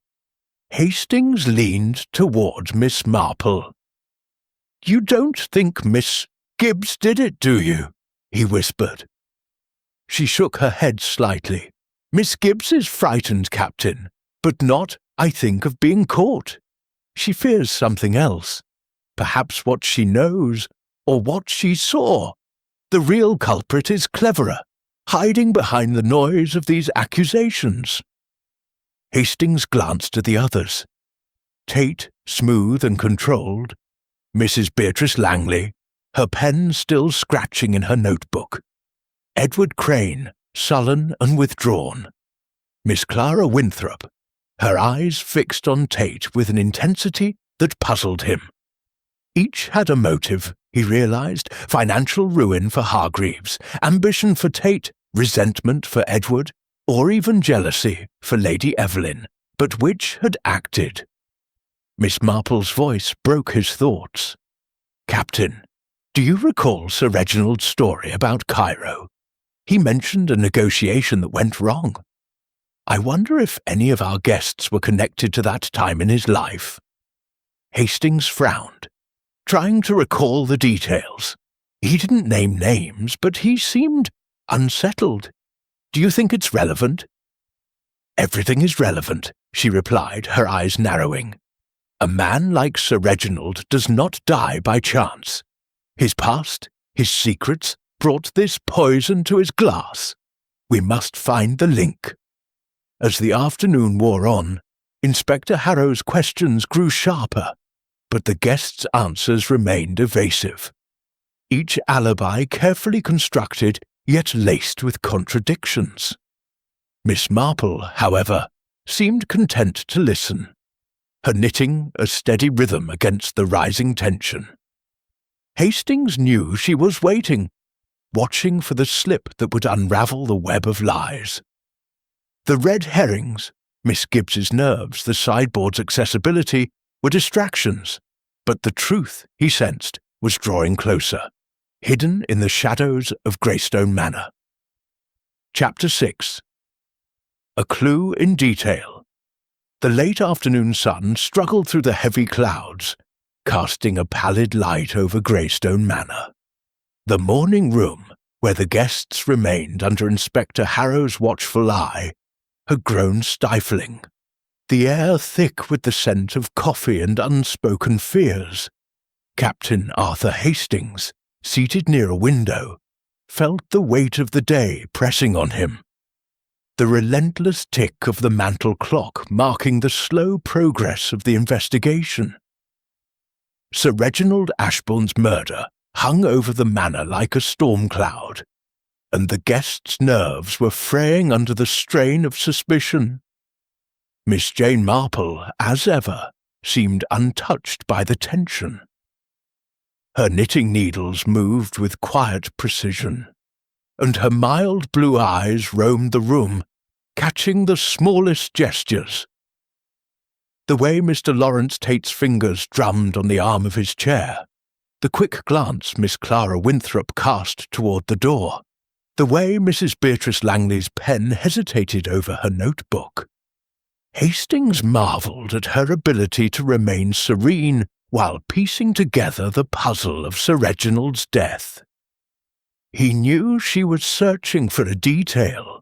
Speaker 1: Hastings leaned toward Miss Marple. "You don't think Miss Gibbs did it, do you?" he whispered. She shook her head slightly. "Miss Gibbs is frightened, Captain, but not, I think, of being caught. She fears something else, perhaps what she knows, or what she saw. The real culprit is cleverer, hiding behind the noise of these accusations." Hastings glanced at the others. Tate, smooth and controlled. Mrs. Beatrice Langley, her pen still scratching in her notebook. Edward Crane, sullen and withdrawn. Miss Clara Winthrop, her eyes fixed on Tate with an intensity that puzzled him. Each had a motive, he realized: financial ruin for Hargreaves, ambition for Tate, resentment for Edward, or even jealousy for Lady Evelyn, but which had acted? Miss Marple's voice broke his thoughts. "Captain, do you recall Sir Reginald's story about Cairo? He mentioned a negotiation that went wrong. I wonder if any of our guests were connected to that time in his life." Hastings frowned, trying to recall the details. He didn't name names, but he seemed unsettled. "Do you think it's relevant?" "Everything is relevant," she replied, her eyes narrowing. "A man like Sir Reginald does not die by chance. His past, his secrets, brought this poison to his glass. We must find the link." As the afternoon wore on, Inspector Harrow's questions grew sharper, but the guests' answers remained evasive. Each alibi carefully constructed, yet laced with contradictions. Miss Marple, however, seemed content to listen, her knitting a steady rhythm against the rising tension. Hastings knew she was waiting, watching for the slip that would unravel the web of lies. The red herrings, Miss Gibbs's nerves, the sideboard's accessibility, were distractions, but the truth, he sensed, was drawing closer, hidden in the shadows of Greystone Manor. Chapter 6. A clue in detail. The late afternoon sun struggled through the heavy clouds, casting a pallid light over Greystone Manor. The morning room, where the guests remained under Inspector Harrow's watchful eye, had grown stifling, the air thick with the scent of coffee and unspoken fears. Captain Arthur Hastings, seated near a window, felt the weight of the day pressing on him. The relentless tick of the mantel clock marking the slow progress of the investigation. Sir Reginald Ashbourne's murder hung over the manor like a storm cloud, and the guests' nerves were fraying under the strain of suspicion. Miss Jane Marple, as ever, seemed untouched by the tension. Her knitting needles moved with quiet precision, and her mild blue eyes roamed the room, catching the smallest gestures. The way Mr. Lawrence Tate's fingers drummed on the arm of his chair, the quick glance Miss Clara Winthrop cast toward the door, the way Mrs. Beatrice Langley's pen hesitated over her notebook. Hastings marvelled at her ability to remain serene while piecing together the puzzle of Sir Reginald's death. He knew she was searching for a detail,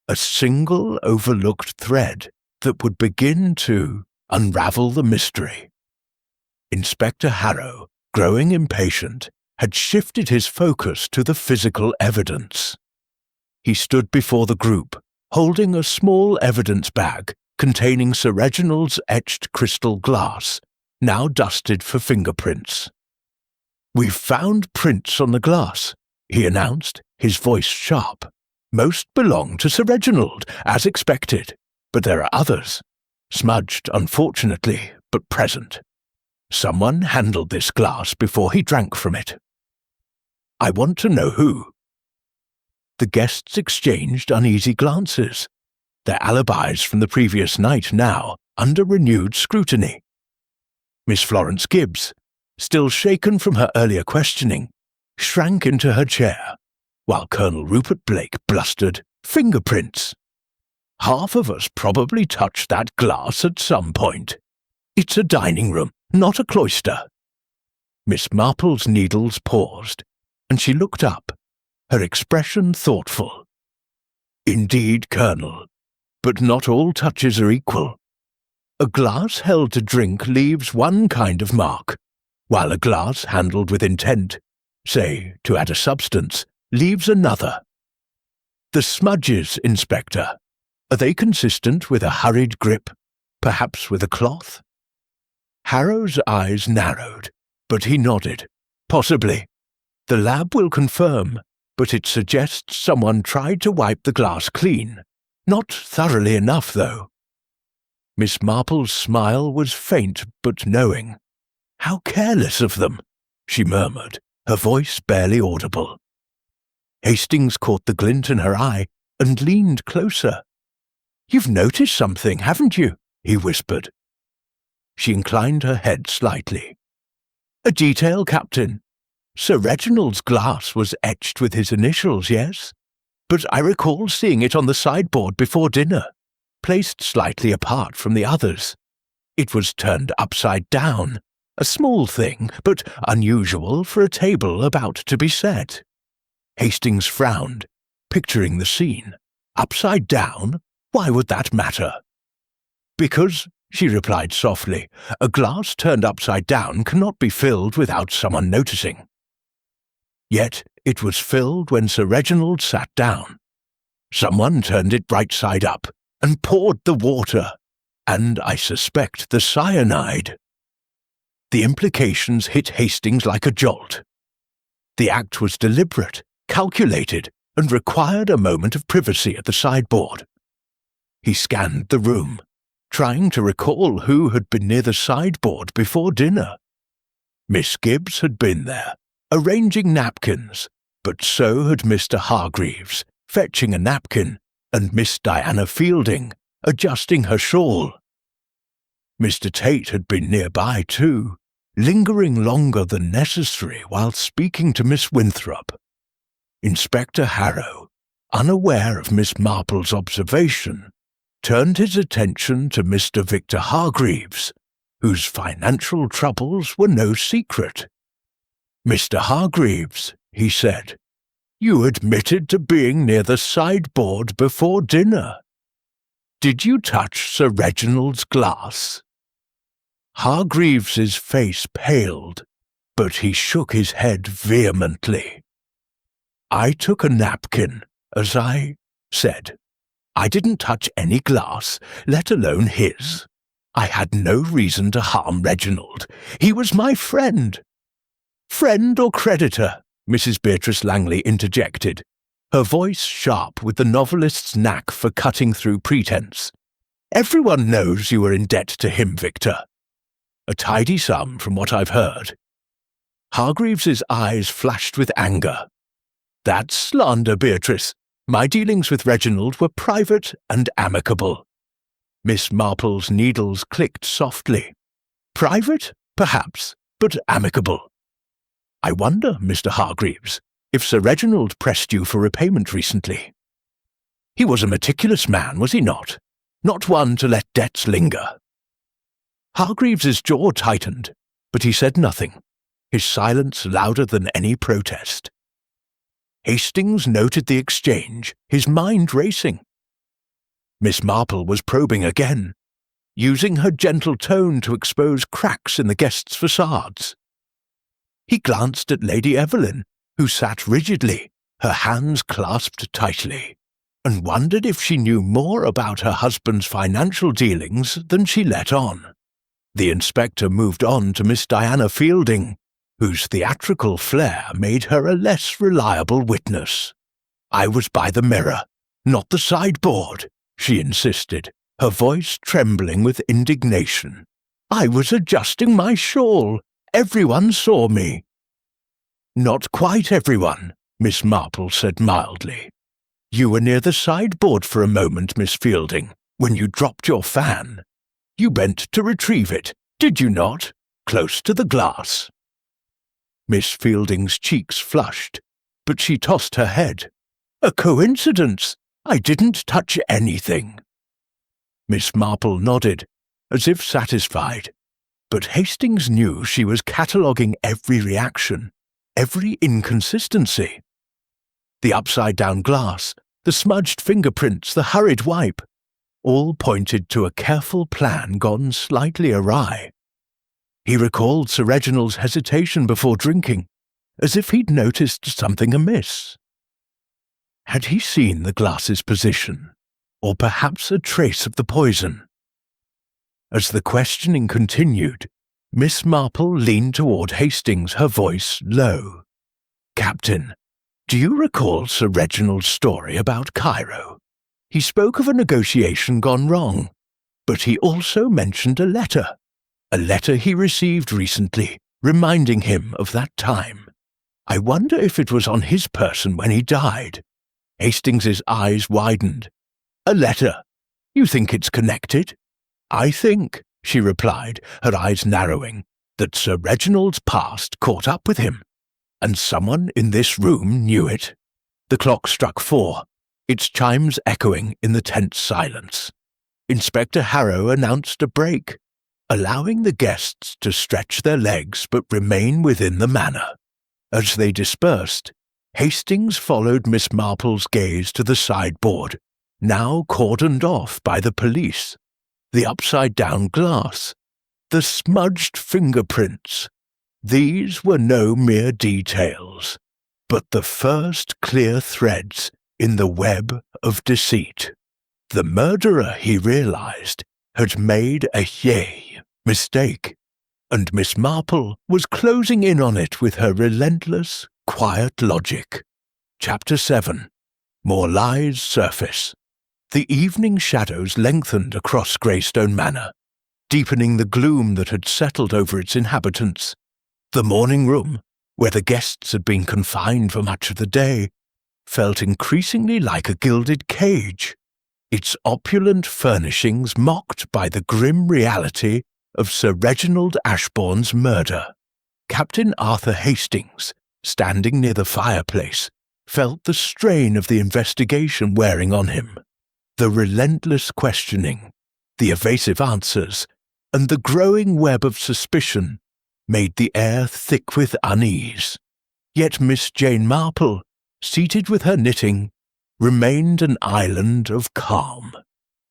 Speaker 1: a single overlooked thread that would begin to unravel the mystery. Inspector Harrow, growing impatient, had shifted his focus to the physical evidence. He stood before the group, holding a small evidence bag containing Sir Reginald's etched crystal glass, now dusted for fingerprints. "We've found prints on the glass," he announced, his voice sharp. "Most belong to Sir Reginald, as expected, but there are others, smudged unfortunately, but present. Someone handled this glass before he drank from it. I want to know who." The guests exchanged uneasy glances, their alibis from the previous night now under renewed scrutiny. Miss Florence Gibbs, still shaken from her earlier questioning, shrank into her chair, while Colonel Rupert Blake blustered, "Fingerprints! Half of us probably touched that glass at some point. It's a dining room, not a cloister." Miss Marple's needles paused, and she looked up, her expression thoughtful. "Indeed, Colonel, but not all touches are equal. A glass held to drink leaves one kind of mark, while a glass handled with intent, say, to add a substance, leaves another. The smudges, Inspector, are they consistent with a hurried grip, perhaps with a cloth?" Harrow's eyes narrowed, but he nodded. "Possibly. The lab will confirm, but it suggests someone tried to wipe the glass clean. Not thoroughly enough, though." Miss Marple's smile was faint but knowing. "How careless of them," she murmured, her voice barely audible. Hastings caught the glint in her eye and leaned closer. "You've noticed something, haven't you?" he whispered. She inclined her head slightly. "A detail, Captain. Sir Reginald's glass was etched with his initials, yes? But I recall seeing it on the sideboard before dinner, placed slightly apart from the others. It was turned upside down, a small thing, but unusual for a table about to be set." Hastings frowned, picturing the scene. "Upside down? Why would that matter?" "Because," she replied softly, "a glass turned upside down cannot be filled without someone noticing." Yet it was filled when Sir Reginald sat down. Someone turned it right side up and poured the water, and I suspect the cyanide. The implications hit Hastings like a jolt. The act was deliberate, calculated, and required a moment of privacy at the sideboard. He scanned the room, trying to recall who had been near the sideboard before dinner. Miss Gibbs had been there, arranging napkins, but so had Mr. Hargreaves, fetching a napkin, and Miss Diana Fielding, adjusting her shawl. Mr. Tate had been nearby too, lingering longer than necessary while speaking to Miss Winthrop. Inspector Harrow, unaware of Miss Marple's observation, turned his attention to Mr. Victor Hargreaves, whose financial troubles were no secret. "Mr. Hargreaves," he said, "you admitted to being near the sideboard before dinner. Did you touch Sir Reginald's glass?" Hargreaves's face paled, but he shook his head vehemently. "I took a napkin, as I said. I didn't touch any glass, let alone his. I had no reason to harm Reginald. He was my friend." "Friend or creditor?" Mrs. Beatrice Langley interjected, her voice sharp with the novelist's knack for cutting through pretense. "Everyone knows you were in debt to him, Victor." "A tidy sum, from what I've heard." Hargreaves's eyes flashed with anger. "That's slander, Beatrice. My dealings with Reginald were private and amicable." Miss Marple's needles clicked softly. "Private, perhaps, but amicable. I wonder, Mr. Hargreaves, if Sir Reginald pressed you for repayment recently. He was a meticulous man, was he not? Not one to let debts linger." Hargreaves's jaw tightened, but he said nothing, his silence louder than any protest. Hastings noted the exchange, his mind racing. Miss Marple was probing again, using her gentle tone to expose cracks in the guests' facades. He glanced at Lady Evelyn, who sat rigidly, her hands clasped tightly, and wondered if she knew more about her husband's financial dealings than she let on. The inspector moved on to Miss Diana Fielding, whose theatrical flair made her a less reliable witness. "I was by the mirror, not the sideboard," she insisted, her voice trembling with indignation. "I was adjusting my shawl. Everyone saw me." "Not quite everyone," Miss Marple said mildly. "You were near the sideboard for a moment, Miss Fielding, when you dropped your fan. You bent to retrieve it, did you not? Close to the glass." Miss Fielding's cheeks flushed, but she tossed her head. "A coincidence. I didn't touch anything." Miss Marple nodded, as if satisfied, but Hastings knew she was cataloguing every reaction, every inconsistency. The upside-down glass, the smudged fingerprints, the hurried wipe, all pointed to a careful plan gone slightly awry. He recalled Sir Reginald's hesitation before drinking, as if he'd noticed something amiss. Had he seen the glass's position, or perhaps a trace of the poison? As the questioning continued, Miss Marple leaned toward Hastings, her voice low. "Captain, do you recall Sir Reginald's story about Cairo? He spoke of a negotiation gone wrong, but he also mentioned a letter he received recently, reminding him of that time. I wonder if it was on his person when he died." Hastings's eyes widened. "A letter? You think it's connected?" "I think," she replied, her eyes narrowing, "that Sir Reginald's past caught up with him, and someone in this room knew it." The clock struck 4, its chimes echoing in the tense silence. Inspector Harrow announced a break, allowing the guests to stretch their legs but remain within the manor. As they dispersed, Hastings followed Miss Marple's gaze to the sideboard, now cordoned off by the police. The upside-down glass, the smudged fingerprints. These were no mere details, but the first clear threads in the web of deceit. The murderer, he realized, had made a mistake. and Miss Marple was closing in on it with her relentless, quiet logic. Chapter 7. More Lies Surface. The evening shadows lengthened across Greystone Manor, deepening the gloom that had settled over its inhabitants. The morning room, where the guests had been confined for much of the day, felt increasingly like a gilded cage, its opulent furnishings mocked by the grim reality of Sir Reginald Ashbourne's murder. Captain Arthur Hastings, standing near the fireplace, felt the strain of the investigation wearing on him. The relentless questioning, the evasive answers, and the growing web of suspicion made the air thick with unease. Yet Miss Jane Marple, seated with her knitting, remained an island of calm,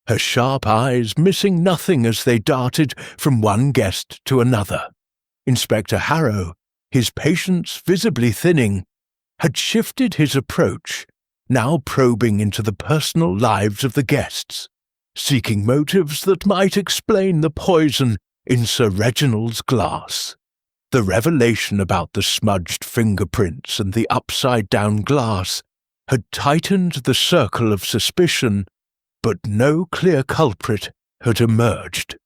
Speaker 1: her sharp eyes missing nothing as they darted from one guest to another. Inspector Harrow, his patience visibly thinning, had shifted his approach, now probing into the personal lives of the guests, seeking motives that might explain the poison in Sir Reginald's glass. The revelation about the smudged fingerprints and the upside-down glass had tightened the circle of suspicion, but no clear culprit had emerged.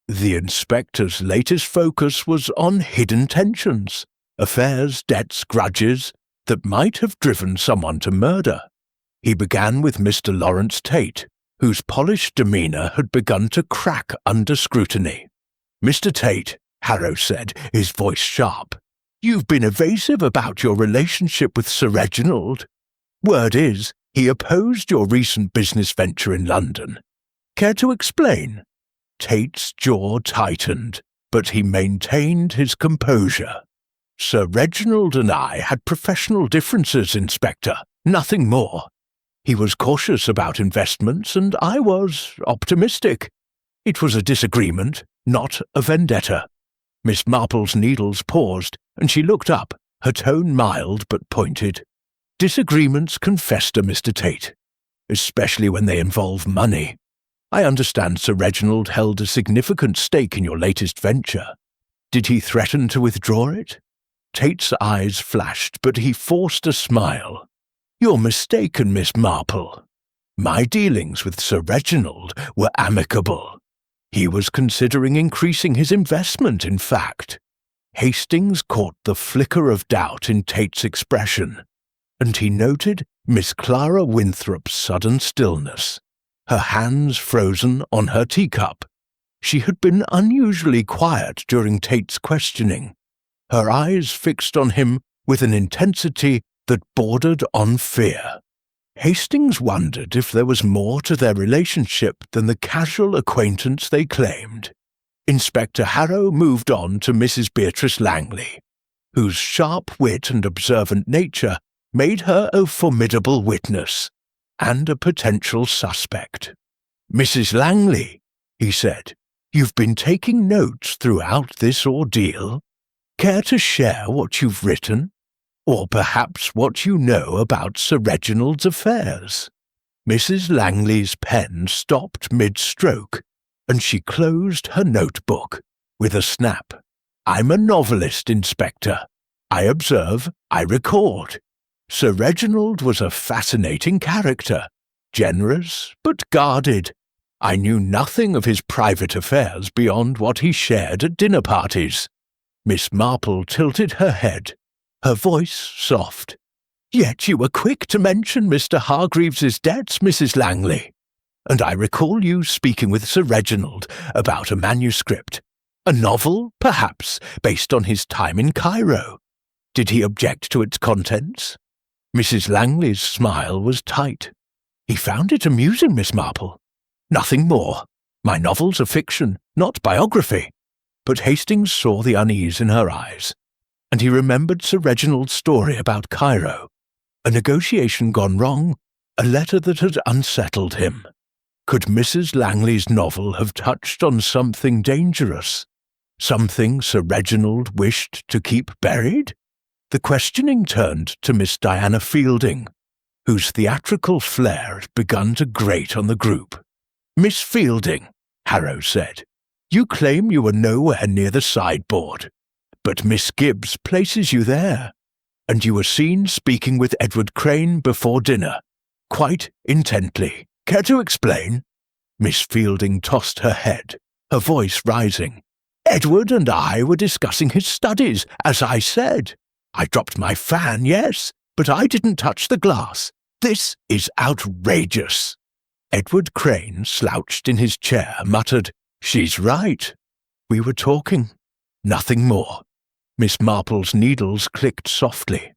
Speaker 1: The inspector's latest focus was on hidden tensions, affairs, debts, grudges that might have driven someone to murder. He began with Mr. Lawrence Tate, whose polished demeanour had begun to crack under scrutiny. "Mr. Tate," Harrow said, his voice sharp, "you've been evasive about your relationship with Sir Reginald. Word is, he opposed your recent business venture in London. Care to explain?" Tate's jaw tightened, but he maintained his composure. "Sir Reginald and I had professional differences, Inspector, nothing more. He was cautious about investments, and I was optimistic. It was a disagreement, not a vendetta." Miss Marple's needles paused, and she looked up, her tone mild but pointed. "Disagreements can fester, Mr. Tate, especially when they involve money. I understand Sir Reginald held a significant stake in your latest venture. Did he threaten to withdraw it?" Tate's eyes flashed, but he forced a smile. "You're mistaken, Miss Marple. My dealings with Sir Reginald were amicable. He was considering increasing his investment, in fact." Hastings caught the flicker of doubt in Tate's expression, and he noted Miss Clara Winthrop's sudden stillness, her hands frozen on her teacup. She had been unusually quiet during Tate's questioning, her eyes fixed on him with an intensity that bordered on fear. Hastings wondered if there was more to their relationship than the casual acquaintance they claimed. Inspector Harrow moved on to Mrs. Beatrice Langley, whose sharp wit and observant nature made her a formidable witness and a potential suspect. "Mrs. Langley," he said, "you've been taking notes throughout this ordeal. Care to share what you've written? Or perhaps what you know about Sir Reginald's affairs?" Mrs. Langley's pen stopped mid-stroke, and she closed her notebook with a snap. "I'm a novelist, Inspector. I observe, I record. Sir Reginald was a fascinating character, generous but guarded. I knew nothing of his private affairs beyond what he shared at dinner parties." Miss Marple tilted her head, her voice soft. "Yet you were quick to mention Mr. Hargreaves's debts, Mrs. Langley. And I recall you speaking with Sir Reginald about a manuscript. A novel, perhaps, based on his time in Cairo. Did he object to its contents?" Mrs. Langley's smile was tight. "He found it amusing, Miss Marple. Nothing more. My novels are fiction, not biography." But Hastings saw the unease in her eyes, and he remembered Sir Reginald's story about Cairo, a negotiation gone wrong, a letter that had unsettled him. Could Mrs. Langley's novel have touched on something dangerous? Something Sir Reginald wished to keep buried? The questioning turned to Miss Diana Fielding, whose theatrical flair had begun to grate on the group. "Miss Fielding," Harrow said, You claim you were nowhere near the sideboard, but Miss Gibbs places you there, and you were seen speaking with Edward Crane before dinner, quite intently. Care to explain?" Miss Fielding tossed her head, her voice rising. "Edward and I were discussing his studies, as I said. I dropped my fan, yes, but I didn't touch the glass. This is outrageous." Edward Crane, slouched in his chair, muttered, "She's right. We were talking. Nothing more." Miss Marple's needles clicked softly.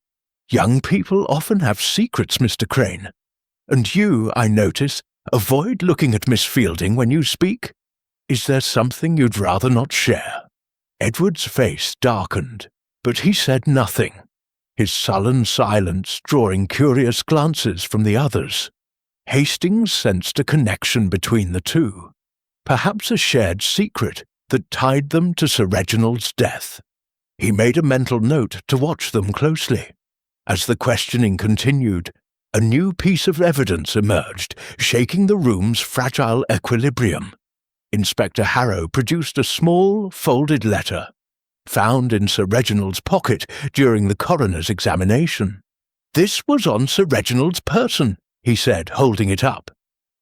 Speaker 1: "Young people often have secrets, Mr. Crane. And you, I notice, avoid looking at Miss Fielding when you speak. Is there something you'd rather not share?" Edward's face darkened, but he said nothing, his sullen silence drawing curious glances from the others. Hastings sensed a connection between the two, perhaps a shared secret that tied them to Sir Reginald's death. He made a mental note to watch them closely. As the questioning continued, a new piece of evidence emerged, shaking the room's fragile equilibrium. Inspector Harrow produced a small, folded letter, found in Sir Reginald's pocket during the coroner's examination. "This was on Sir Reginald's person," he said, holding it up.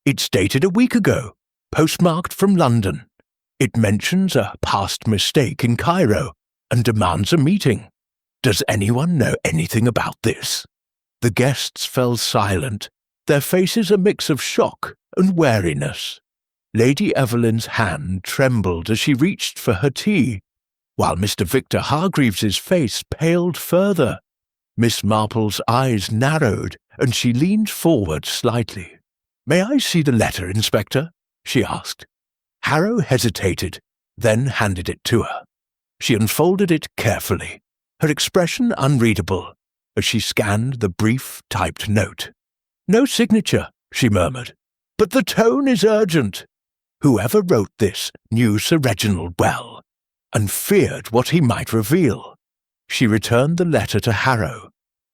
Speaker 1: "It's dated a week ago, postmarked from London. It mentions a past mistake in Cairo and demands a meeting. Does anyone know anything about this?" The guests fell silent, their faces a mix of shock and wariness. Lady Evelyn's hand trembled as she reached for her tea, while Mr. Victor Hargreaves's face paled further. Miss Marple's eyes narrowed, and she leaned forward slightly. "May I see the letter, Inspector?" she asked. Harrow hesitated, then handed it to her. She unfolded it carefully, her expression unreadable, as she scanned the brief typed note. "No signature," she murmured, "but the tone is urgent. Whoever wrote this knew Sir Reginald well, and feared what he might reveal." She returned the letter to Harrow,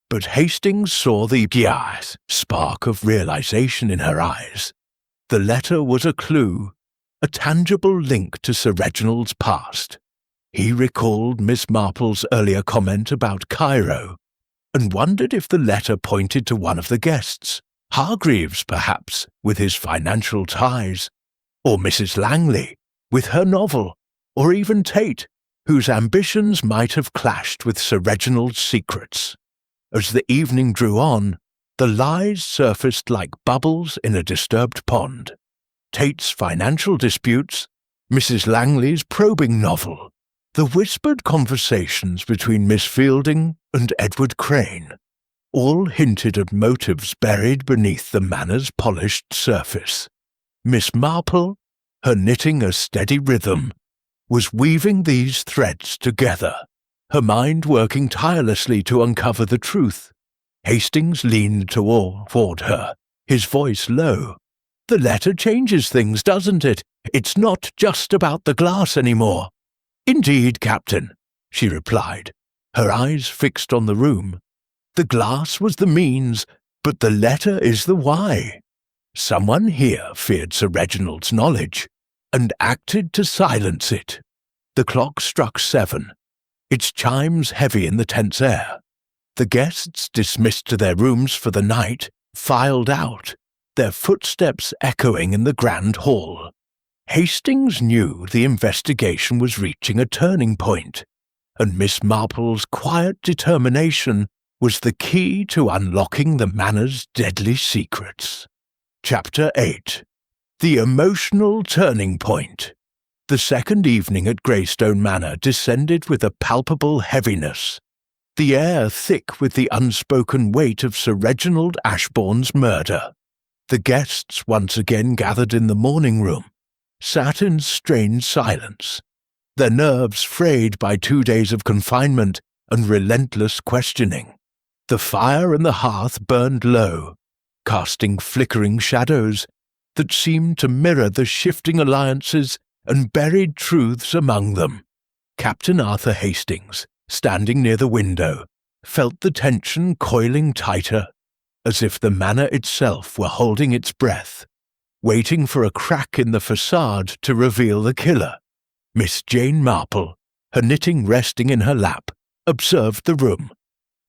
Speaker 1: but Hastings saw the spark of realization in her eyes. The letter was a clue, a tangible link to Sir Reginald's past. He recalled Miss Marple's earlier comment about Cairo, and wondered if the letter pointed to one of the guests, Hargreaves perhaps, with his financial ties, or Mrs. Langley, with her novel, or even Tate, whose ambitions might have clashed with Sir Reginald's secrets. As the evening drew on, the lies surfaced like bubbles in a disturbed pond. Tate's financial disputes, Mrs. Langley's probing novel, the whispered conversations between Miss Fielding and Edward Crane, all hinted at motives buried beneath the manor's polished surface. Miss Marple, her knitting a steady rhythm, was weaving these threads together, her mind working tirelessly to uncover the truth. Hastings leaned toward her, his voice low. "The letter changes things, doesn't it? It's not just about the glass anymore." "Indeed, Captain," she replied, her eyes fixed on the room. "The glass was the means, but the letter is the why. Someone here feared Sir Reginald's knowledge, and acted to silence it." The clock struck 7, its chimes heavy in the tense air. The guests, dismissed to their rooms for the night, filed out, their footsteps echoing in the grand hall. Hastings knew the investigation was reaching a turning point, and Miss Marple's quiet determination was the key to unlocking the manor's deadly secrets. Chapter 8. The Emotional Turning Point. The second evening at Greystone Manor descended with a palpable heaviness, the air thick with the unspoken weight of Sir Reginald Ashbourne's murder. The guests once again gathered in the morning room, sat in strained silence, their nerves frayed by 2 days of confinement and relentless questioning. The fire in the hearth burned low, casting flickering shadows that seemed to mirror the shifting alliances and buried truths among them. Captain Arthur Hastings, standing near the window, felt the tension coiling tighter, as if the manor itself were holding its breath, waiting for a crack in the facade to reveal the killer. Miss Jane Marple, her knitting resting in her lap, observed the room,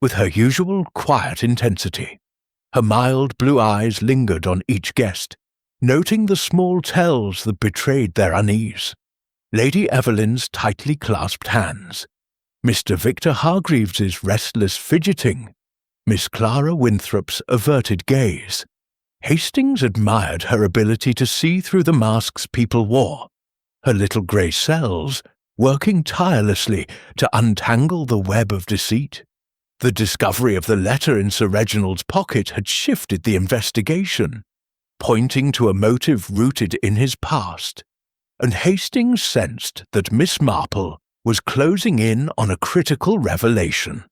Speaker 1: with her usual quiet intensity. Her mild blue eyes lingered on each guest, noting the small tells that betrayed their unease. Lady Evelyn's tightly clasped hands, Mr. Victor Hargreaves's restless fidgeting, Miss Clara Winthrop's averted gaze. Hastings admired her ability to see through the masks people wore, her little grey cells working tirelessly to untangle the web of deceit. The discovery of the letter in Sir Reginald's pocket had shifted the investigation, pointing to a motive rooted in his past, and Hastings sensed that Miss Marple was closing in on a critical revelation.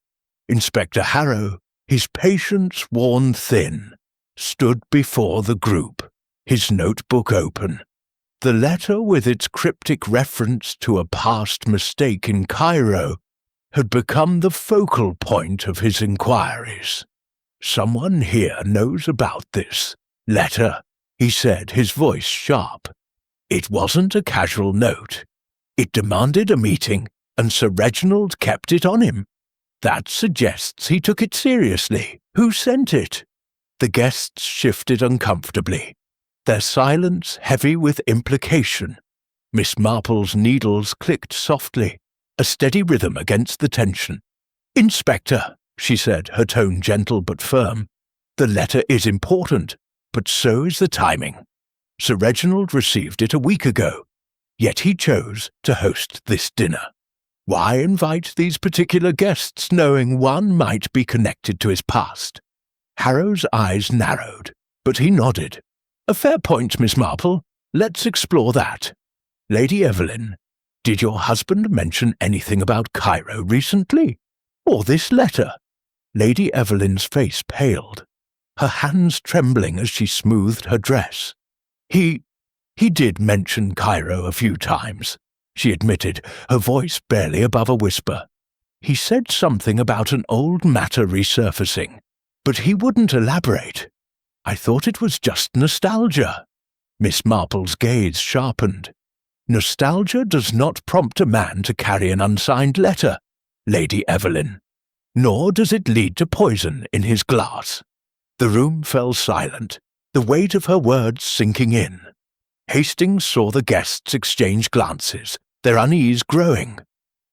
Speaker 1: Inspector Harrow, his patience worn thin, stood before the group, his notebook open. The letter, with its cryptic reference to a past mistake in Cairo, had become the focal point of his inquiries. "Someone here knows about this letter," he said, his voice sharp. "It wasn't a casual note. It demanded a meeting, and Sir Reginald kept it on him. That suggests he took it seriously. Who sent it?" The guests shifted uncomfortably, their silence heavy with implication. Miss Marple's needles clicked softly, a steady rhythm against the tension. "Inspector," she said, her tone gentle but firm, "the letter is important, but so is the timing. Sir Reginald received it a week ago, yet he chose to host this dinner. Why invite these particular guests knowing one might be connected to his past?" Harrow's eyes narrowed, but he nodded. "A fair point, Miss Marple. Let's explore that. Lady Evelyn, did your husband mention anything about Cairo recently? Or this letter?" Lady Evelyn's face paled, her hands trembling as she smoothed her dress. He did mention Cairo a few times," she admitted, her voice barely above a whisper. "He said something about an old matter resurfacing, but he wouldn't elaborate. I thought it was just nostalgia." Miss Marple's gaze sharpened. "Nostalgia does not prompt a man to carry an unsigned letter, Lady Evelyn, nor does it lead to poison in his glass." The room fell silent, the weight of her words sinking in. Hastings saw the guests exchange glances, their unease growing.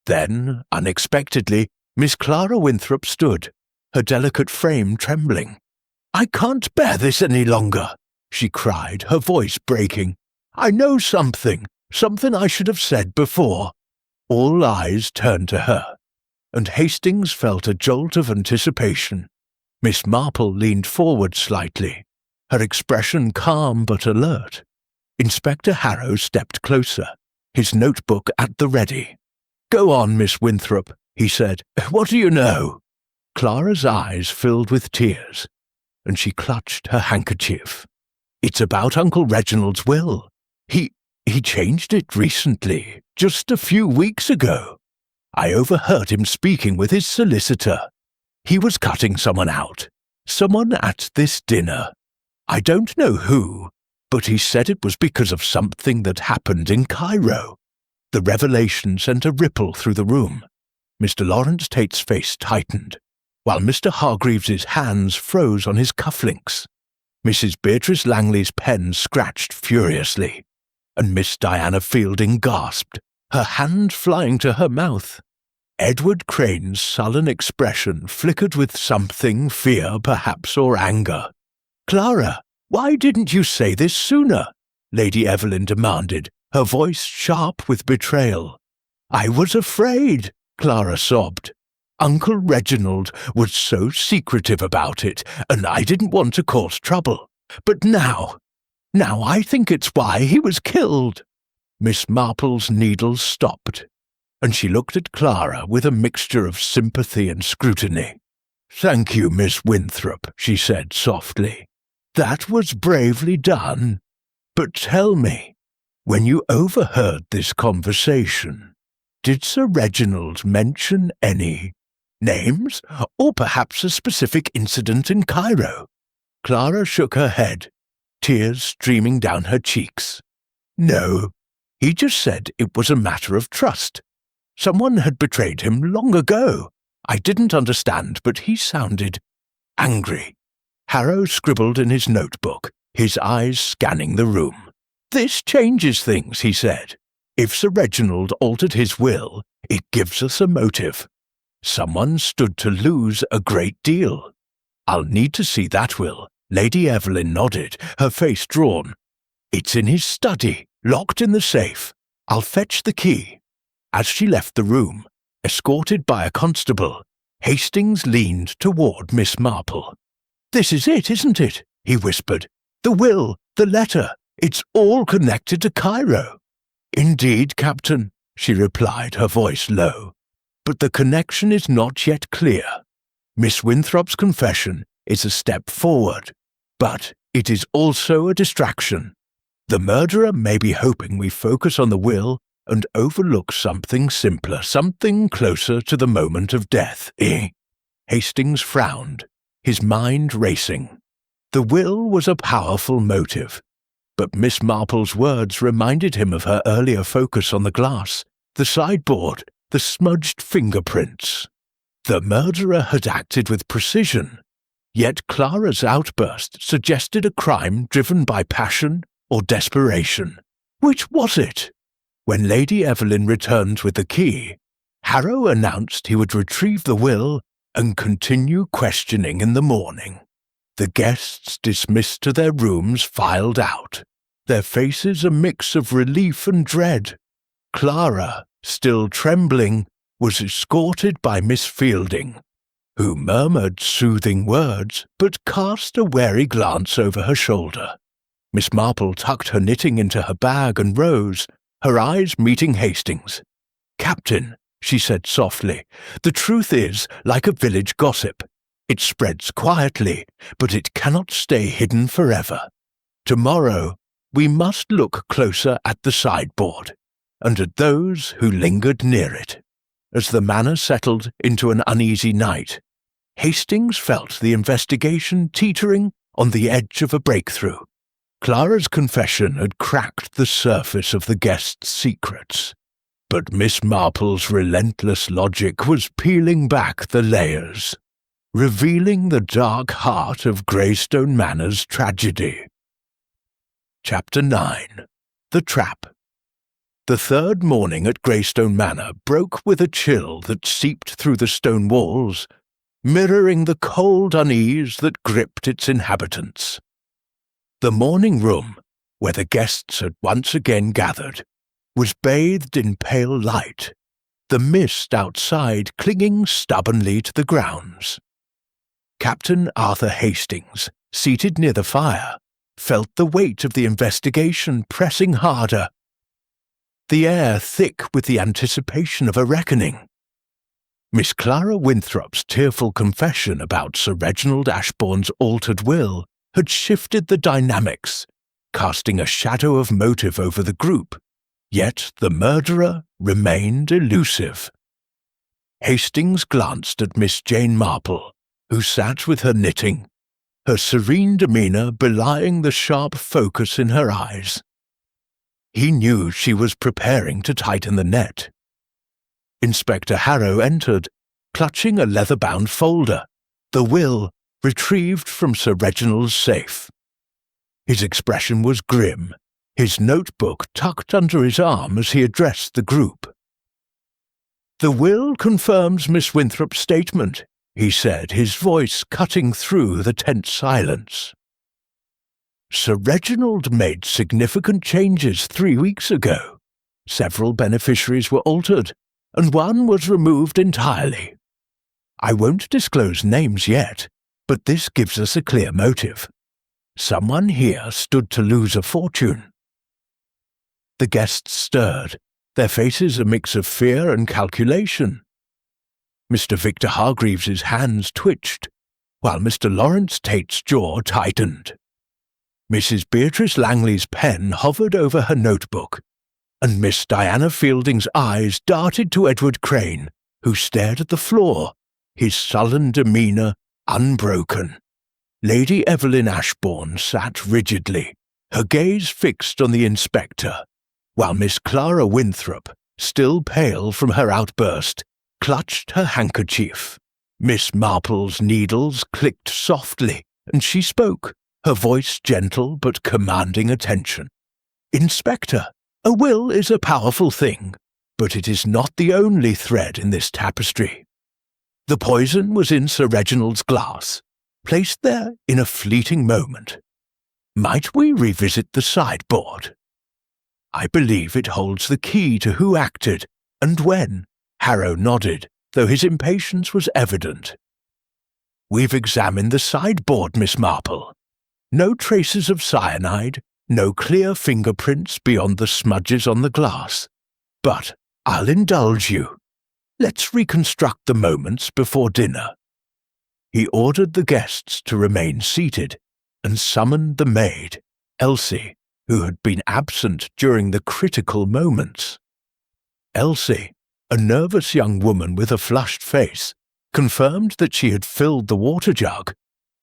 Speaker 1: Then, unexpectedly, Miss Clara Winthrop stood, her delicate frame trembling. "I can't bear this any longer," she cried, her voice breaking. "I know something I should have said before." All eyes turned to her, and Hastings felt a jolt of anticipation. Miss Marple leaned forward slightly, her expression calm but alert. Inspector Harrow stepped closer, his notebook at the ready. "Go on, Miss Winthrop," he said. "What do you know?" Clara's eyes filled with tears, and she clutched her handkerchief. "It's about Uncle Reginald's will. He changed it recently, just a few weeks ago. I overheard him speaking with his solicitor. He was cutting someone out, someone at this dinner. I don't know who, but he said it was because of something that happened in Cairo." The revelation sent a ripple through the room. Mr. Lawrence Tate's face tightened, while Mr. Hargreaves's hands froze on his cufflinks. Mrs. Beatrice Langley's pen scratched furiously, and Miss Diana Fielding gasped, her hand flying to her mouth. Edward Crane's sullen expression flickered with something, fear perhaps, or anger. "Clara, why didn't you say this sooner?" Lady Evelyn demanded, her voice sharp with betrayal. "I was afraid," Clara sobbed. "Uncle Reginald was so secretive about it, and I didn't want to cause trouble. But now I think it's why he was killed." Miss Marple's needles stopped, and she looked at Clara with a mixture of sympathy and scrutiny. "Thank you, Miss Winthrop," she said softly. "That was bravely done. But tell me, when you overheard this conversation, did Sir Reginald mention any names, or perhaps a specific incident in Cairo?" Clara shook her head, tears streaming down her cheeks. "No, He just said it was a matter of trust. Someone had betrayed him long ago. I didn't understand, but he sounded angry. Harrow scribbled in his notebook, his eyes scanning the room. This changes things, he said. If Sir Reginald altered his will, it gives us a motive. Someone stood to lose a great deal. I'll need to see that will. Lady Evelyn nodded, her face drawn. It's in his study, locked in the safe. I'll fetch the key. As she left the room, escorted by a constable, Hastings leaned toward Miss Marple. This is it, isn't it? He whispered. The will, the letter, it's all connected to Cairo. Indeed, Captain, she replied, her voice low. But the connection is not yet clear. Miss Winthrop's confession is a step forward, but it is also a distraction. The murderer may be hoping we focus on the will and overlook something simpler, something closer to the moment of death, eh? Hastings frowned, his mind racing. The will was a powerful motive, but Miss Marple's words reminded him of her earlier focus on the glass, the sideboard, the smudged fingerprints. The murderer had acted with precision, yet Clara's outburst suggested a crime driven by passion or desperation. Which was it? When Lady Evelyn returned with the key, Harrow announced he would retrieve the will and continue questioning in the morning. The guests dismissed to their rooms filed out, their faces a mix of relief and dread. Clara, still trembling, was escorted by Miss Fielding, who murmured soothing words but cast a wary glance over her shoulder. Miss Marple tucked her knitting into her bag and rose, her eyes meeting Hastings. Captain, she said softly, the truth is like a village gossip. It spreads quietly, but it cannot stay hidden forever. Tomorrow, we must look closer at the sideboard, and at those who lingered near it. As the manor settled into an uneasy night, Hastings felt the investigation teetering on the edge of a breakthrough. Clara's confession had cracked the surface of the guests' secrets, but Miss Marple's relentless logic was peeling back the layers, revealing the dark heart of Greystone Manor's tragedy. Chapter 9. The Trap. The third morning at Greystone Manor broke with a chill that seeped through the stone walls, mirroring the cold unease that gripped its inhabitants. The morning room, where the guests had once again gathered, was bathed in pale light, the mist outside clinging stubbornly to the grounds. Captain Arthur Hastings, seated near the fire, felt the weight of the investigation pressing harder, the air thick with the anticipation of a reckoning. Miss Clara Winthrop's tearful confession about Sir Reginald Ashbourne's altered will had shifted the dynamics, casting a shadow of motive over the group, yet the murderer remained elusive. Hastings glanced at Miss Jane Marple, who sat with her knitting, her serene demeanour belying the sharp focus in her eyes. He knew she was preparing to tighten the net. Inspector Harrow entered, clutching a leather-bound folder, the will retrieved from Sir Reginald's safe. His expression was grim, his notebook tucked under his arm as he addressed the group. "The will confirms Miss Winthrop's statement," he said, his voice cutting through the tense silence. "Sir Reginald made significant changes 3 weeks ago. Several beneficiaries were altered, and one was removed entirely. I won't disclose names yet, but this gives us a clear motive. Someone here stood to lose a fortune." The guests stirred, their faces a mix of fear and calculation. Mr. Victor Hargreaves's hands twitched, while Mr. Lawrence Tate's jaw tightened. Mrs. Beatrice Langley's pen hovered over her notebook, and Miss Diana Fielding's eyes darted to Edward Crane, who stared at the floor, his sullen demeanour unbroken. Lady Evelyn Ashbourne sat rigidly, her gaze fixed on the inspector, while Miss Clara Winthrop, still pale from her outburst, clutched her handkerchief. Miss Marple's needles clicked softly, and she spoke, her voice gentle but commanding attention. "Inspector, a will is a powerful thing, but it is not the only thread in this tapestry. The poison was in Sir Reginald's glass, placed there in a fleeting moment. Might we revisit the sideboard? I believe it holds the key to who acted and when." Harrow nodded, though his impatience was evident. "We've examined the sideboard, Miss Marple. No traces of cyanide, no clear fingerprints beyond the smudges on the glass. But I'll indulge you. Let's reconstruct the moments before dinner." He ordered the guests to remain seated and summoned the maid, Elsie, who had been absent during the critical moments. Elsie, a nervous young woman with a flushed face, confirmed that she had filled the water jug,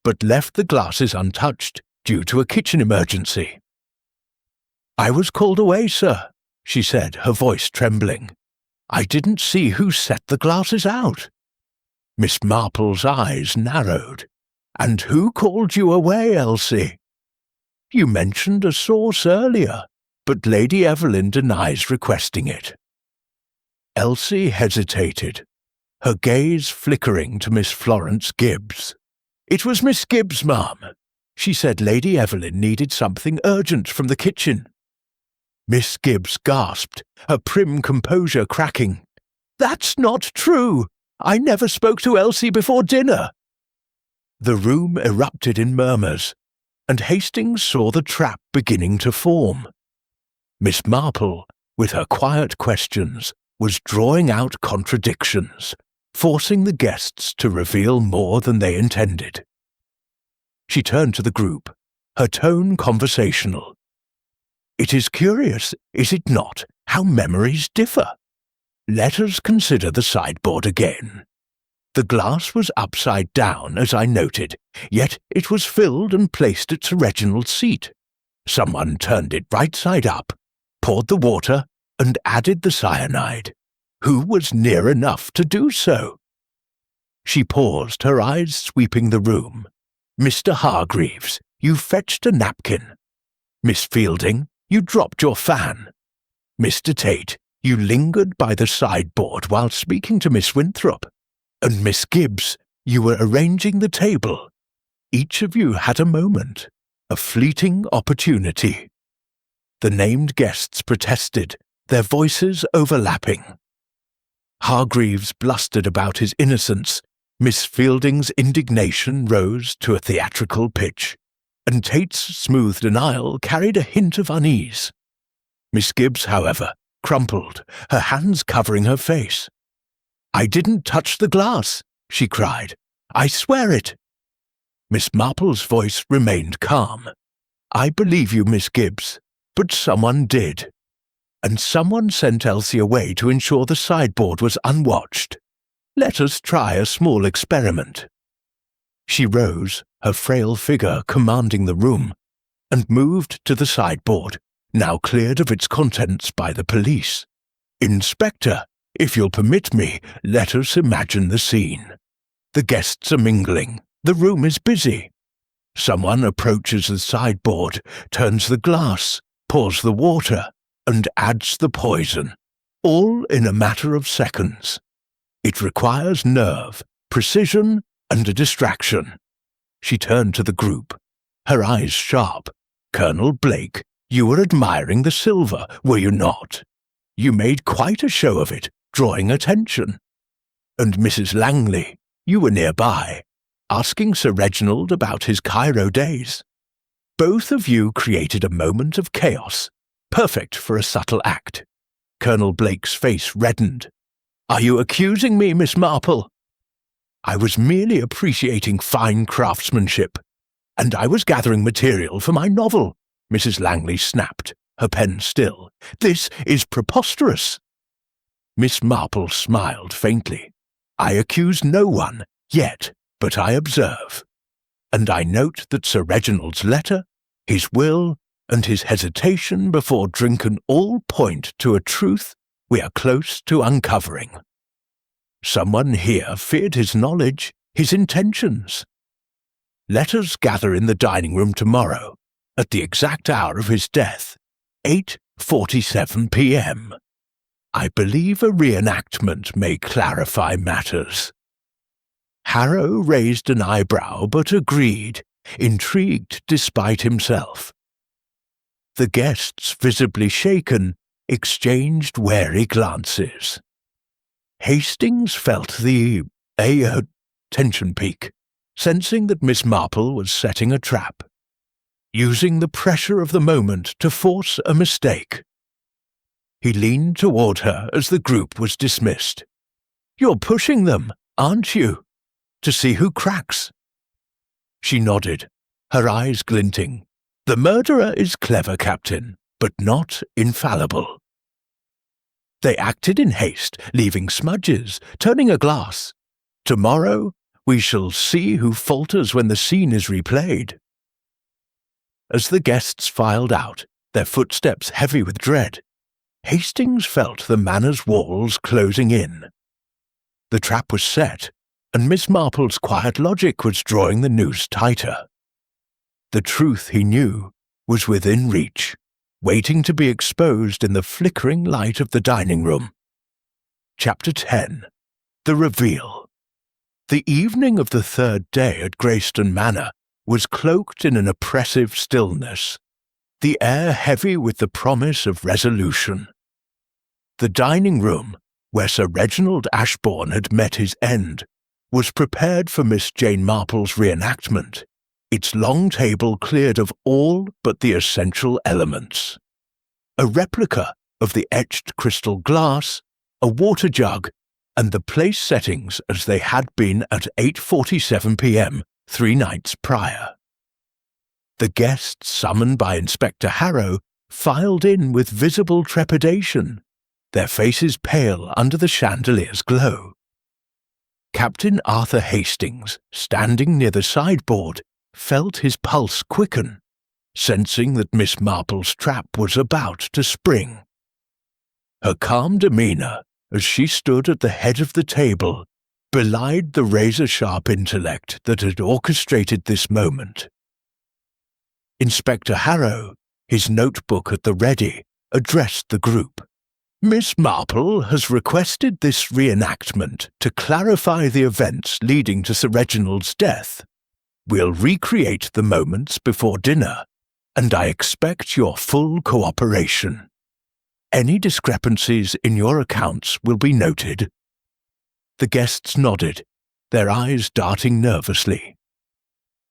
Speaker 1: but left the glasses untouched due to a kitchen emergency. "I was called away, sir," she said, her voice trembling. "I didn't see who set the glasses out." Miss Marple's eyes narrowed. "And who called you away, Elsie?" "You mentioned a source earlier, but Lady Evelyn denies requesting it." Elsie hesitated, her gaze flickering to Miss Florence Gibbs. "It was Miss Gibbs, ma'am. She said Lady Evelyn needed something urgent from the kitchen." Miss Gibbs gasped, her prim composure cracking. "That's not true! I never spoke to Elsie before dinner." The room erupted in murmurs, and Hastings saw the trap beginning to form. Miss Marple, with her quiet questions, was drawing out contradictions, forcing the guests to reveal more than they intended. She turned to the group, her tone conversational. "It is curious, is it not, how memories differ? Let us consider the sideboard again. The glass was upside down, as I noted, yet it was filled and placed at Sir Reginald's seat. Someone turned it right side up, poured the water, and added the cyanide. Who was near enough to do so?" She paused, her eyes sweeping the room. "Mr. Hargreaves, you fetched a napkin. Miss Fielding, you dropped your fan. Mr. Tate, you lingered by the sideboard while speaking to Miss Winthrop. And Miss Gibbs, you were arranging the table. Each of you had a moment, a fleeting opportunity." The named guests protested, their voices overlapping. Hargreaves blustered about his innocence, Miss Fielding's indignation rose to a theatrical pitch, and Tate's smooth denial carried a hint of unease. Miss Gibbs, however, crumpled, her hands covering her face. "I didn't touch the glass," she cried. "I swear it." Miss Marple's voice remained calm. "I believe you, Miss Gibbs, but someone did. And someone sent Elsie away to ensure the sideboard was unwatched. Let us try a small experiment." She rose, her frail figure commanding the room, and moved to the sideboard, now cleared of its contents by the police. "Inspector, if you'll permit me, let us imagine the scene. The guests are mingling. The room is busy. Someone approaches the sideboard, turns the glass, pours the water, and adds the poison, all in a matter of seconds. It requires nerve, precision, and a distraction." She turned to the group, her eyes sharp. "Colonel Blake, you were admiring the silver, were you not? You made quite a show of it, drawing attention. And Mrs. Langley, you were nearby, asking Sir Reginald about his Cairo days. Both of you created a moment of chaos, perfect for a subtle act." Colonel Blake's face reddened. "Are you accusing me, Miss Marple?" "I was merely appreciating fine craftsmanship, and I was gathering material for my novel," Mrs. Langley snapped, her pen still. "This is preposterous." Miss Marple smiled faintly. "I accuse no one, yet, but I observe. And I note that Sir Reginald's letter, his will, and his hesitation before drinking all point to a truth we are close to uncovering. Someone here feared his knowledge, his intentions. Let us gather in the dining room tomorrow, at the exact hour of his death, 8:47 p.m. I believe a reenactment may clarify matters. Harrow raised an eyebrow but agreed, intrigued despite himself. The guests, visibly shaken, exchanged wary glances. Hastings felt the tension peak, sensing that Miss Marple was setting a trap, using the pressure of the moment to force a mistake. He leaned toward her as the group was dismissed. "You're pushing them, aren't you? To see who cracks." She nodded, her eyes glinting. "The murderer is clever, Captain, but not infallible." They acted in haste, leaving smudges, turning a glass. Tomorrow we shall see who falters when the scene is replayed. As the guests filed out, their footsteps heavy with dread, Hastings felt the manor's walls closing in. The trap was set, and Miss Marple's quiet logic was drawing the noose tighter. The truth, he knew, was within reach, waiting to be exposed in the flickering light of the dining room. Chapter 10. The Reveal. The evening of the third day at Greyston Manor was cloaked in an oppressive stillness, the air heavy with the promise of resolution. The dining room, where Sir Reginald Ashbourne had met his end, was prepared for Miss Jane Marple's reenactment, its long table cleared of all but the essential elements. A replica of the etched crystal glass, a water jug, and the place settings as they had been at 8:47 p.m. 3 nights prior. The guests summoned by Inspector Harrow filed in with visible trepidation, their faces pale under the chandelier's glow. Captain Arthur Hastings, standing near the sideboard, felt his pulse quicken, sensing that Miss Marple's trap was about to spring. Her calm demeanour, as she stood at the head of the table, belied the razor-sharp intellect that had orchestrated this moment. Inspector Harrow, his notebook at the ready, addressed the group. "Miss Marple has requested this reenactment to clarify the events leading to Sir Reginald's death. We'll recreate the moments before dinner, and I expect your full cooperation. Any discrepancies in your accounts will be noted." The guests nodded, their eyes darting nervously.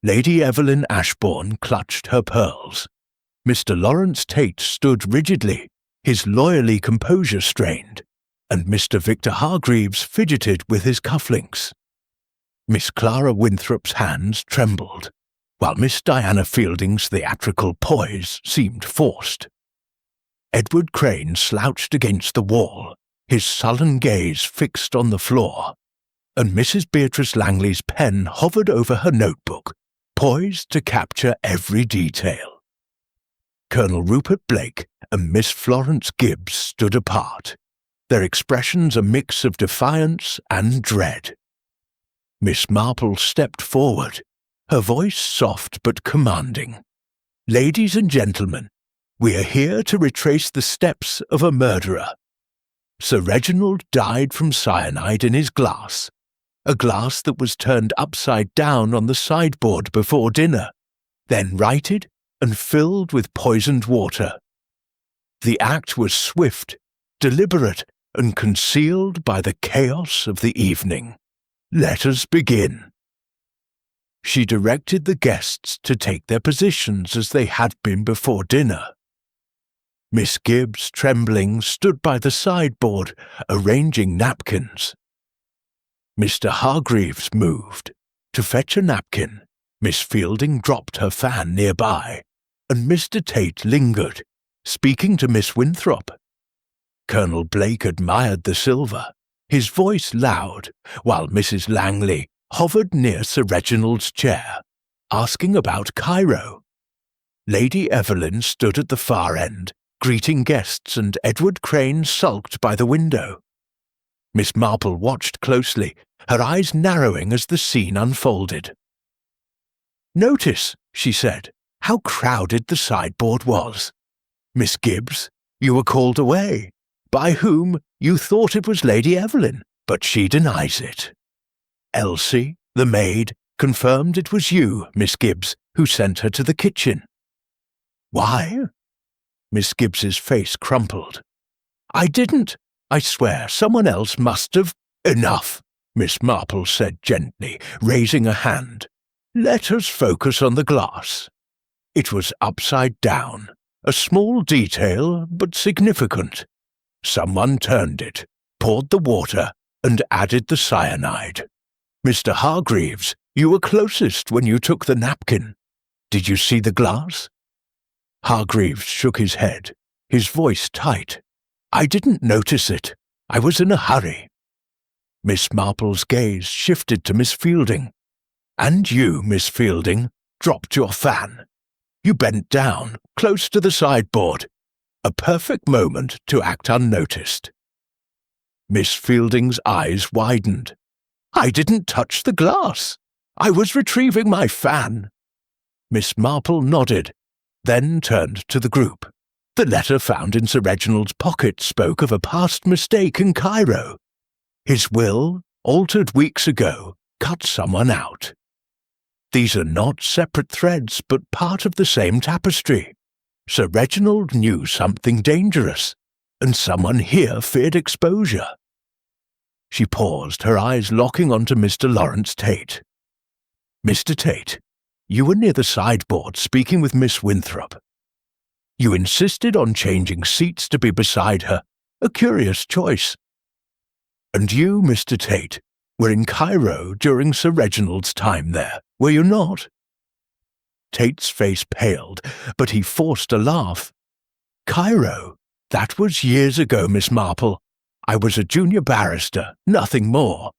Speaker 1: Lady Evelyn Ashbourne clutched her pearls. Mr. Lawrence Tate stood rigidly, his lawyerly composure strained, and Mr. Victor Hargreaves fidgeted with his cufflinks. Miss Clara Winthrop's hands trembled, while Miss Diana Fielding's theatrical poise seemed forced. Edward Crane slouched against the wall, his sullen gaze fixed on the floor, and Mrs. Beatrice Langley's pen hovered over her notebook, poised to capture every detail. Colonel Rupert Blake and Miss Florence Gibbs stood apart, their expressions a mix of defiance and dread. Miss Marple stepped forward, her voice soft but commanding. "Ladies and gentlemen, we are here to retrace the steps of a murderer. Sir Reginald died from cyanide in his glass, a glass that was turned upside down on the sideboard before dinner, then righted and filled with poisoned water. The act was swift, deliberate, and concealed by the chaos of the evening. Let us begin." She directed the guests to take their positions as they had been before dinner. Miss Gibbs, trembling, stood by the sideboard, arranging napkins. Mr. Hargreaves moved. To fetch a napkin, Miss Fielding dropped her fan nearby, and Mr. Tate lingered, speaking to Miss Winthrop. Colonel Blake admired the silver, his voice loud, while Mrs. Langley hovered near Sir Reginald's chair, asking about Cairo. Lady Evelyn stood at the far end, greeting guests, and Edward Crane sulked by the window. Miss Marple watched closely, her eyes narrowing as the scene unfolded. "Notice," she said, "how crowded the sideboard was. Miss Gibbs, you were called away. By whom? You thought it was Lady Evelyn, but she denies it. Elsie, the maid, confirmed it was you, Miss Gibbs, who sent her to the kitchen." "Why?" Miss Gibbs's face crumpled. "I didn't. I swear someone else must have—" "Enough," Miss Marple said gently, raising a hand. "Let us focus on the glass. It was upside down, a small detail, but significant. Someone turned it, poured the water, and added the cyanide. Mr. Hargreaves, you were closest when you took the napkin. Did you see the glass?" Hargreaves shook his head, his voice tight. "I didn't notice it. I was in a hurry." Miss Marple's gaze shifted to Miss Fielding. "And you, Miss Fielding, dropped your fan. You bent down, close to the sideboard. A perfect moment to act unnoticed." Miss Fielding's eyes widened. "I didn't touch the glass. I was retrieving my fan." Miss Marple nodded, then turned to the group. "The letter found in Sir Reginald's pocket spoke of a past mistake in Cairo. His will, altered weeks ago, cut someone out. These are not separate threads, but part of the same tapestry. Sir Reginald knew something dangerous, and someone here feared exposure." She paused, her eyes locking onto Mr. Lawrence Tate. "Mr. Tate, you were near the sideboard speaking with Miss Winthrop. You insisted on changing seats to be beside her, a curious choice. And you, Mr. Tate, were in Cairo during Sir Reginald's time there, were you not?" Tate's face paled, but he forced a laugh. "Cairo? That was years ago, Miss Marple. I was a junior barrister, nothing more."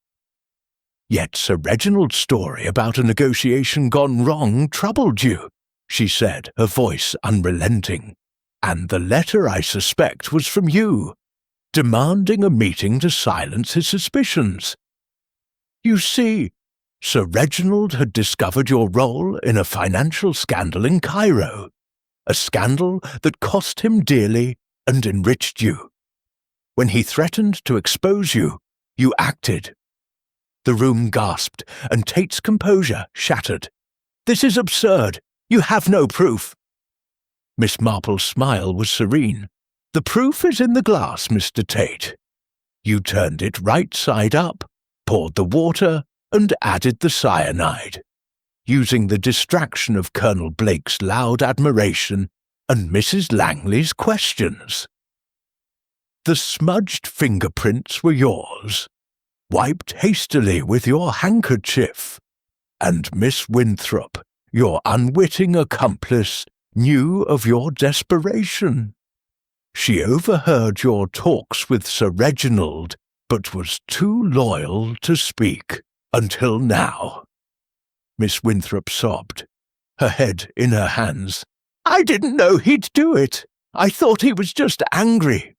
Speaker 1: "Yet Sir Reginald's story about a negotiation gone wrong troubled you," she said, her voice unrelenting. "And the letter, I suspect, was from you, demanding a meeting to silence his suspicions. You see, Sir Reginald had discovered your role in a financial scandal in Cairo, a scandal that cost him dearly and enriched you. When he threatened to expose you, you acted." The room gasped, and Tate's composure shattered. "This is absurd. You have no proof." Miss Marple's smile was serene. "The proof is in the glass, Mr. Tate. You turned it right side up, poured the water, and added the cyanide, using the distraction of Colonel Blake's loud admiration and Mrs. Langley's questions. The smudged fingerprints were yours, wiped hastily with your handkerchief, and Miss Winthrop, your unwitting accomplice, knew of your desperation. She overheard your talks with Sir Reginald, but was too loyal to speak, until now." Miss Winthrop sobbed, her head in her hands. "I didn't know he'd do it. I thought he was just angry."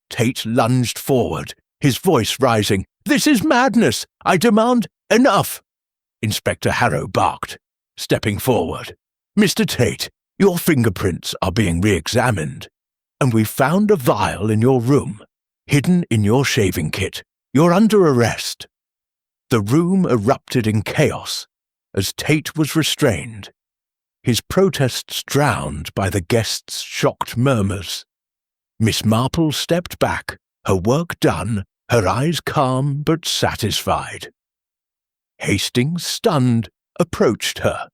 Speaker 1: Tate lunged forward, his voice rising. "This is madness! I demand enough!" Inspector Harrow barked, stepping forward. "Mr. Tate, your fingerprints are being re-examined, and we found a vial in your room, hidden in your shaving kit. You're under arrest." The room erupted in chaos as Tate was restrained, his protests drowned by the guests' shocked murmurs. Miss Marple stepped back, her work done, her eyes calm but satisfied. Hastings, stunned, approached her.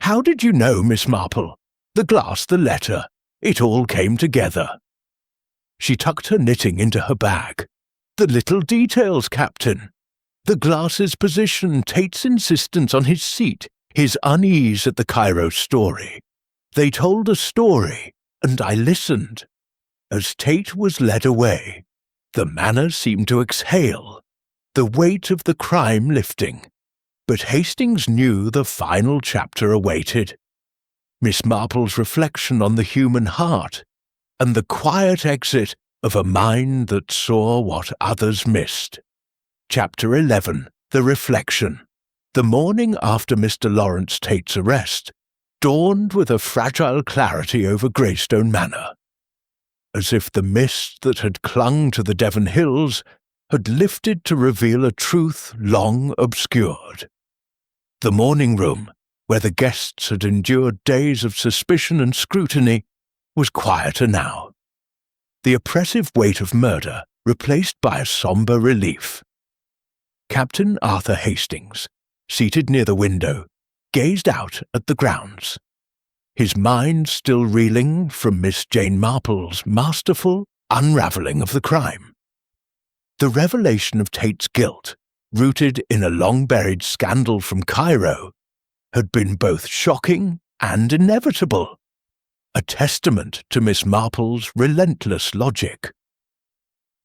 Speaker 1: "How did you know, Miss Marple? The glass, the letter, it all came together." She tucked her knitting into her bag. "The little details, Captain. The glass's position, Tate's insistence on his seat, his unease at the Cairo story. They told a story, and I listened. As Tate was led away, the manor seemed to exhale, the weight of the crime lifting. But Hastings knew the final chapter awaited. Miss Marple's reflection on the human heart, and the quiet exit of a mind that saw what others missed. Chapter 11. The Reflection. The morning after Mr. Lawrence Tate's arrest dawned with a fragile clarity over Greystone Manor, as if the mist that had clung to the Devon hills had lifted to reveal a truth long obscured. The morning room, where the guests had endured days of suspicion and scrutiny, was quieter now, the oppressive weight of murder replaced by a sombre relief. Captain Arthur Hastings, seated near the window, gazed out at the grounds, his mind still reeling from Miss Jane Marple's masterful unravelling of the crime. The revelation of Tate's guilt, rooted in a long-buried scandal from Cairo, had been both shocking and inevitable, a testament to Miss Marple's relentless logic.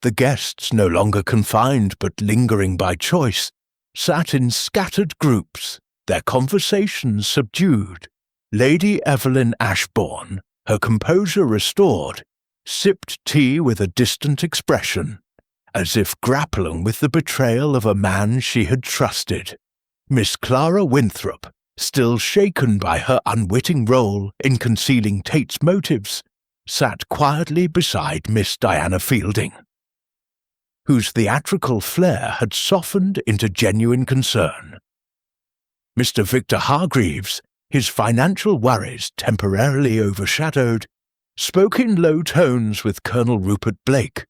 Speaker 1: The guests, no longer confined but lingering by choice, sat in scattered groups, their conversations subdued. Lady Evelyn Ashbourne, her composure restored, sipped tea with a distant expression, as if grappling with the betrayal of a man she had trusted. Miss Clara Winthrop, still shaken by her unwitting role in concealing Tate's motives, sat quietly beside Miss Diana Fielding, whose theatrical flair had softened into genuine concern. Mr. Victor Hargreaves, his financial worries temporarily overshadowed, spoke in low tones with Colonel Rupert Blake,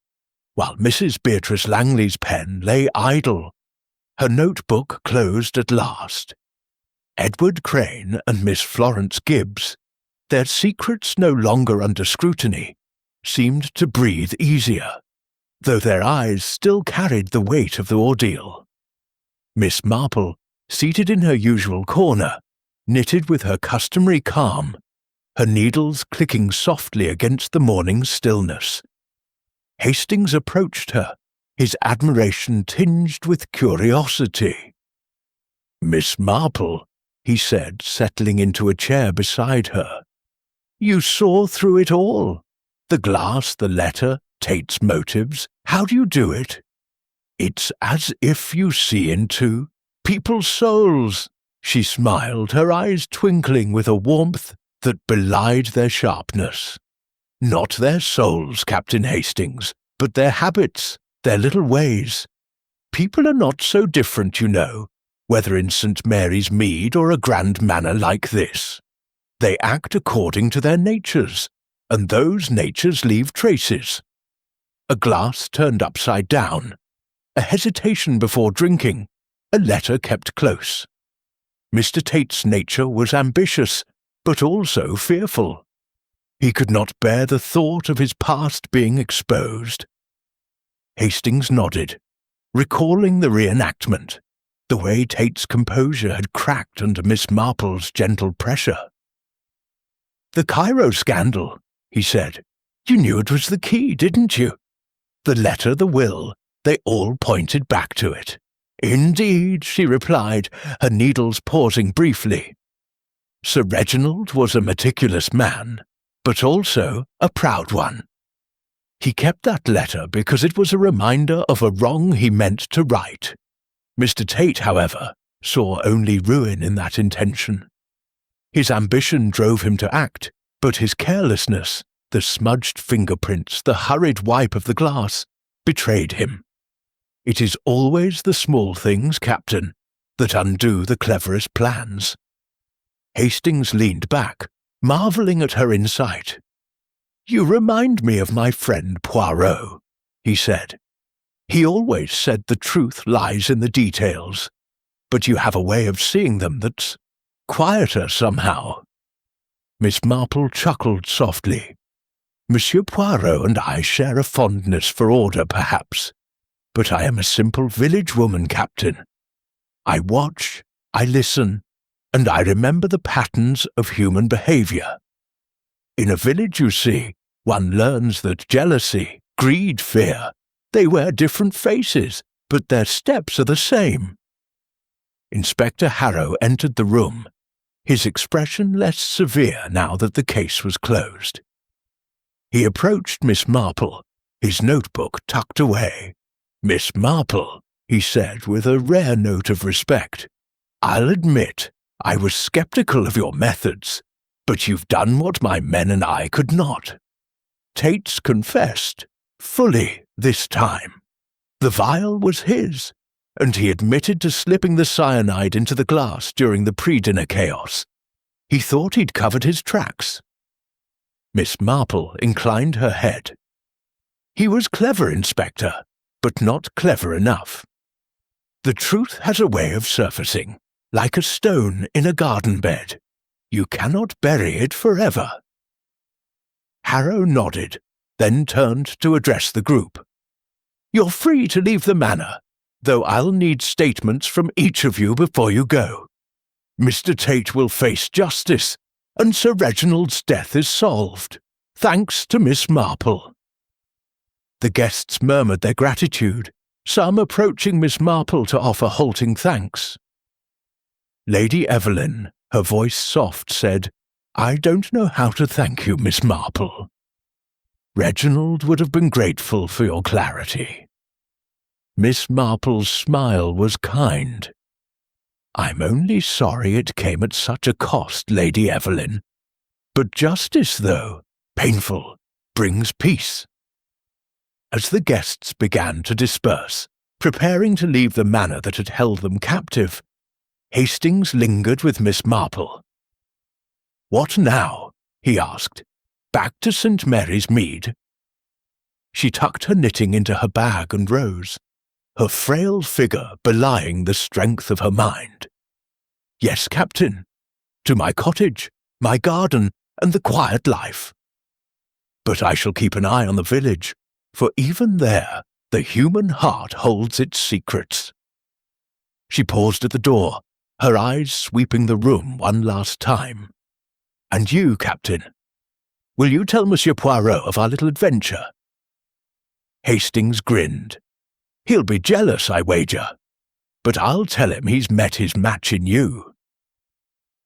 Speaker 1: while Mrs. Beatrice Langley's pen lay idle, her notebook closed at last. Edward Crane and Miss Florence Gibbs, their secrets no longer under scrutiny, seemed to breathe easier, though their eyes still carried the weight of the ordeal. Miss Marple, seated in her usual corner, knitted with her customary calm, her needles clicking softly against the morning's stillness. Hastings approached her, his admiration tinged with curiosity. "Miss Marple," he said, settling into a chair beside her, "you saw through it all. The glass, the letter, Tate's motives. How do you do it? It's as if you see into people's souls." She smiled, her eyes twinkling with a warmth that belied their sharpness. "Not their souls, Captain Hastings, but their habits, their little ways. People are not so different, you know, whether in St. Mary's Mead or a grand manor like this. They act according to their natures, and those natures leave traces. A glass turned upside down, a hesitation before drinking, a letter kept close. Mr. Tate's nature was ambitious, but also fearful. He could not bear the thought of his past being exposed." Hastings nodded, recalling the reenactment, the way Tate's composure had cracked under Miss Marple's gentle pressure. "The Cairo scandal," he said. "You knew it was the key, didn't you? The letter, the will, they all pointed back to it." "Indeed," she replied, her needles pausing briefly. "Sir Reginald was a meticulous man, but also a proud one. He kept that letter because it was a reminder of a wrong he meant to right. Mr. Tate, however, saw only ruin in that intention. His ambition drove him to act, but his carelessness, the smudged fingerprints, the hurried wipe of the glass, betrayed him. It is always the small things, Captain, that undo the cleverest plans." Hastings leaned back, marvelling at her insight. "You remind me of my friend Poirot," he said. "He always said the truth lies in the details, but you have a way of seeing them that's quieter somehow." Miss Marple chuckled softly. "Monsieur Poirot and I share a fondness for order, perhaps, but I am a simple village woman, Captain. I watch, I listen, and I remember the patterns of human behaviour. In a village, you see, one learns that jealousy, greed, fear, they wear different faces, but their steps are the same." Inspector Harrow entered the room, his expression less severe now that the case was closed. He approached Miss Marple, his notebook tucked away. "Miss Marple," he said with a rare note of respect, "I'll admit I was skeptical of your methods, but you've done what my men and I could not. Tate's confessed, fully this time. The vial was his, and he admitted to slipping the cyanide into the glass during the pre-dinner chaos. He thought he'd covered his tracks." Miss Marple inclined her head. "He was clever, Inspector, but not clever enough. The truth has a way of surfacing, like a stone in a garden bed. You cannot bury it forever." Harrow nodded, then turned to address the group. "You're free to leave the manor, though I'll need statements from each of you before you go. Mr. Tate will face justice, and Sir Reginald's death is solved, thanks to Miss Marple." The guests murmured their gratitude, some approaching Miss Marple to offer halting thanks. Lady Evelyn, her voice soft, said, "I don't know how to thank you, Miss Marple. Reginald would have been grateful for your clarity." Miss Marple's smile was kind. "I'm only sorry it came at such a cost, Lady Evelyn. But justice, though painful, brings peace." As the guests began to disperse, preparing to leave the manor that had held them captive, Hastings lingered with Miss Marple. "What now?" he asked. "Back to St. Mary's Mead?" She tucked her knitting into her bag and rose, her frail figure belying the strength of her mind. "Yes, Captain. To my cottage, my garden, and the quiet life. But I shall keep an eye on the village, for even there the human heart holds its secrets." She paused at the door, her eyes sweeping the room one last time. "And you, Captain, will you tell Monsieur Poirot of our little adventure?" Hastings grinned. "He'll be jealous, I wager. But I'll tell him he's met his match in you."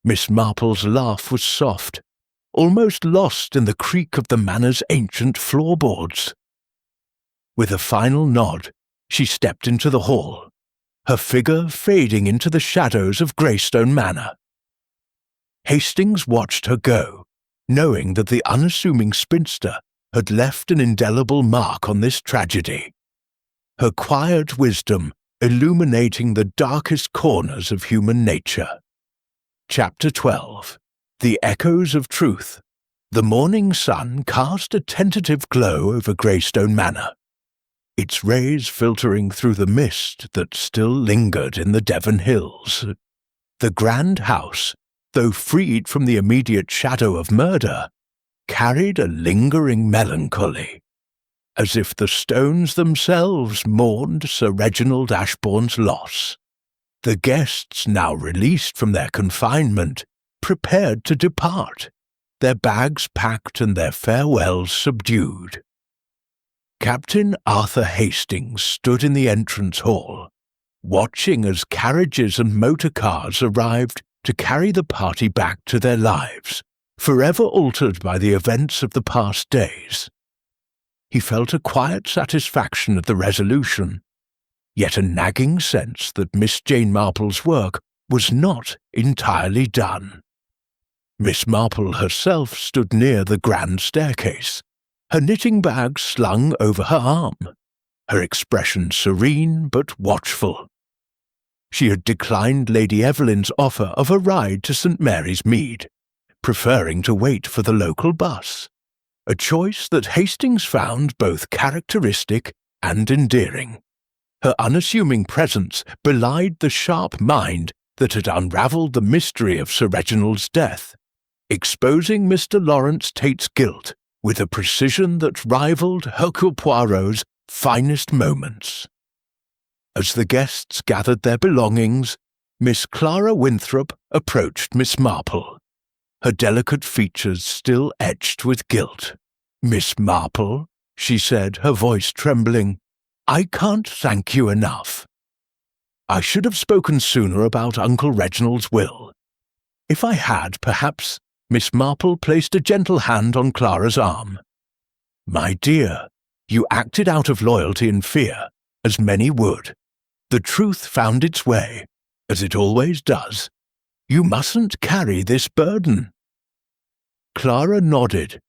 Speaker 1: Miss Marple's laugh was soft, almost lost in the creak of the manor's ancient floorboards. With a final nod, she stepped into the hall, her figure fading into the shadows of Greystone Manor. Hastings watched her go, knowing that the unassuming spinster had left an indelible mark on this tragedy, her quiet wisdom illuminating the darkest corners of human nature. Chapter 12. The Echoes of Truth. The morning sun cast a tentative glow over Greystone Manor, its rays filtering through the mist that still lingered in the Devon hills. The grand house, though freed from the immediate shadow of murder, carried a lingering melancholy, as if the stones themselves mourned Sir Reginald Ashbourne's loss. The guests, now released from their confinement, prepared to depart, their bags packed and their farewells subdued. Captain Arthur Hastings stood in the entrance hall, watching as carriages and motor cars arrived to carry the party back to their lives, forever altered by the events of the past days. He felt a quiet satisfaction at the resolution, yet a nagging sense that Miss Jane Marple's work was not entirely done. Miss Marple herself stood near the grand staircase, her knitting bag slung over her arm, her expression serene but watchful. She had declined Lady Evelyn's offer of a ride to St. Mary's Mead, preferring to wait for the local bus, a choice that Hastings found both characteristic and endearing. Her unassuming presence belied the sharp mind that had unravelled the mystery of Sir Reginald's death, exposing Mr. Lawrence Tate's guilt with a precision that rivalled Hercule Poirot's finest moments. As the guests gathered their belongings, Miss Clara Winthrop approached Miss Marple, her delicate features still etched with guilt. "Miss Marple," she said, her voice trembling, "I can't thank you enough. I should have spoken sooner about Uncle Reginald's will. If I had, perhaps, Miss Marple placed a gentle hand on Clara's arm. My dear, you acted out of loyalty and fear, as many would. The truth found its way, as it always does. You mustn't carry this burden. Clara nodded,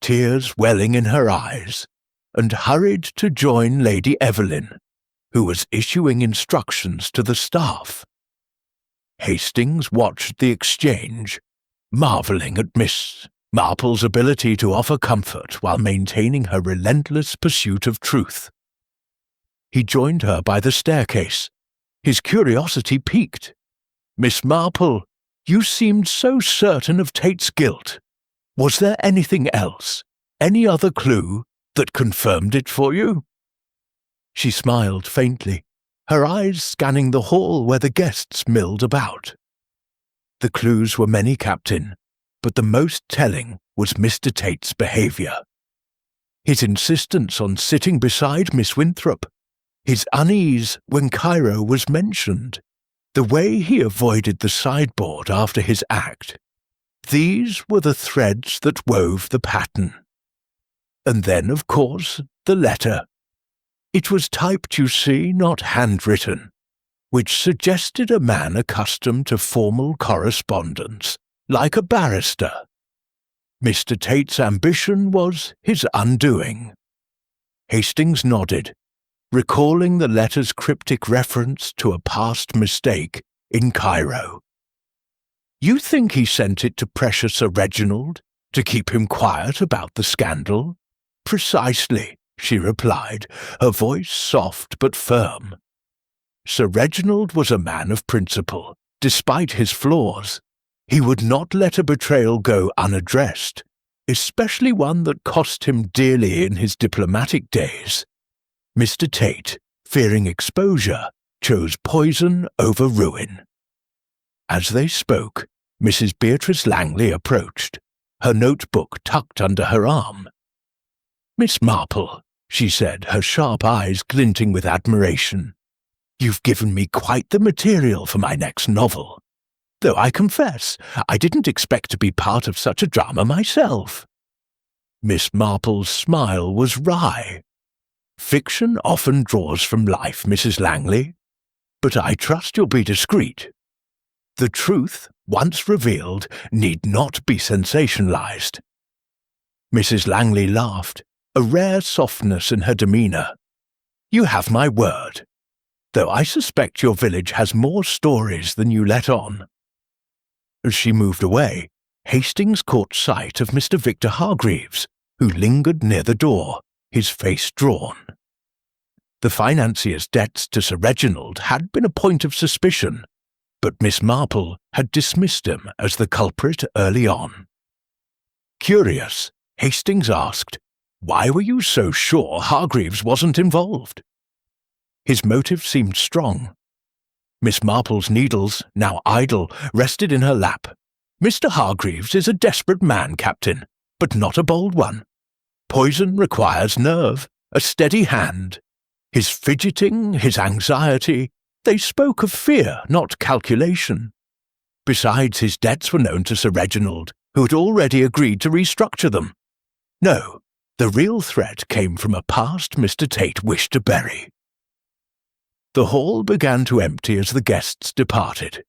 Speaker 1: tears welling in her eyes, and hurried to join Lady Evelyn, who was issuing instructions to the staff. Hastings watched the exchange, marvelling at Miss Marple's ability to offer comfort while maintaining her relentless pursuit of truth. He joined her by the staircase. His curiosity piqued. Miss Marple, you seemed so certain of Tate's guilt. Was there anything else, any other clue, that confirmed it for you? She smiled faintly, her eyes scanning the hall where the guests milled about. The clues were many, Captain, but the most telling was Mr. Tate's behaviour. His insistence on sitting beside Miss Winthrop, his unease when Cairo was mentioned, the way he avoided the sideboard after his act. These were the threads that wove the pattern. And then, of course, the letter. It was typed, you see, not handwritten, which suggested a man accustomed to formal correspondence, like a barrister. Mr. Tate's ambition was his undoing. Hastings nodded, recalling the letter's cryptic reference to a past mistake in Cairo. You think he sent it to pressure Sir Reginald, to keep him quiet about the scandal? Precisely, she replied, her voice soft but firm. Sir Reginald was a man of principle, despite his flaws. He would not let a betrayal go unaddressed, especially one that cost him dearly in his diplomatic days. Mr. Tate, fearing exposure, chose poison over ruin. As they spoke, Mrs. Beatrice Langley approached, her notebook tucked under her arm. Miss Marple, she said, her sharp eyes glinting with admiration, you've given me quite the material for my next novel. Though I confess, I didn't expect to be part of such a drama myself. Miss Marple's smile was wry. Fiction often draws from life, Mrs. Langley, but I trust you'll be discreet. The truth, once revealed, need not be sensationalized. Mrs. Langley laughed, a rare softness in her demeanour. You have my word, though I suspect your village has more stories than you let on. As she moved away, Hastings caught sight of Mr. Victor Hargreaves, who lingered near the door, his face drawn. The financier's debts to Sir Reginald had been a point of suspicion, but Miss Marple had dismissed him as the culprit early on. Curious, Hastings asked, why were you so sure Hargreaves wasn't involved? His motive seemed strong. Miss Marple's needles, now idle, rested in her lap. Mr. Hargreaves is a desperate man, Captain, but not a bold one. Poison requires nerve, a steady hand. His fidgeting, his anxiety, they spoke of fear, not calculation. Besides, his debts were known to Sir Reginald, who had already agreed to restructure them. No, the real threat came from a past Mr. Tate wished to bury. The hall began to empty as the guests departed.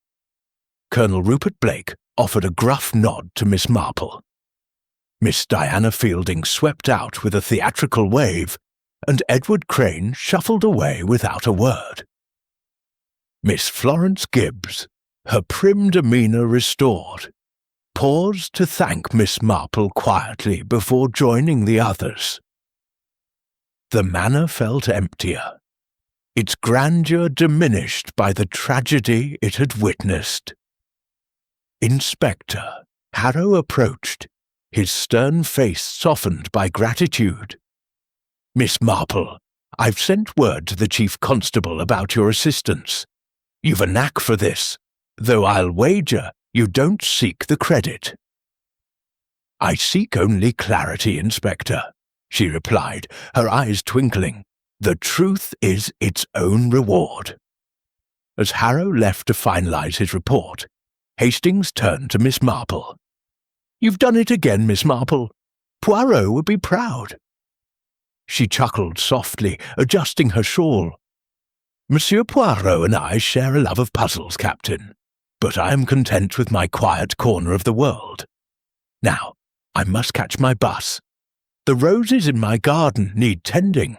Speaker 1: Colonel Rupert Blake offered a gruff nod to Miss Marple. Miss Diana Fielding swept out with a theatrical wave, and Edward Crane shuffled away without a word. Miss Florence Gibbs, her prim demeanour restored, paused to thank Miss Marple quietly before joining the others. The manor felt emptier, its grandeur diminished by the tragedy it had witnessed. Inspector Harrow approached, his stern face softened by gratitude. Miss Marple, I've sent word to the Chief Constable about your assistance. You've a knack for this, though I'll wager you don't seek the credit. I seek only clarity, Inspector, she replied, her eyes twinkling. The truth is its own reward. As Harrow left to finalize his report, Hastings turned to Miss Marple. "You've done it again, Miss Marple. Poirot would be proud." She chuckled softly, adjusting her shawl. "Monsieur Poirot and I share a love of puzzles, Captain, but I am content with my quiet corner of the world. Now, I must catch my bus. The roses in my garden need tending."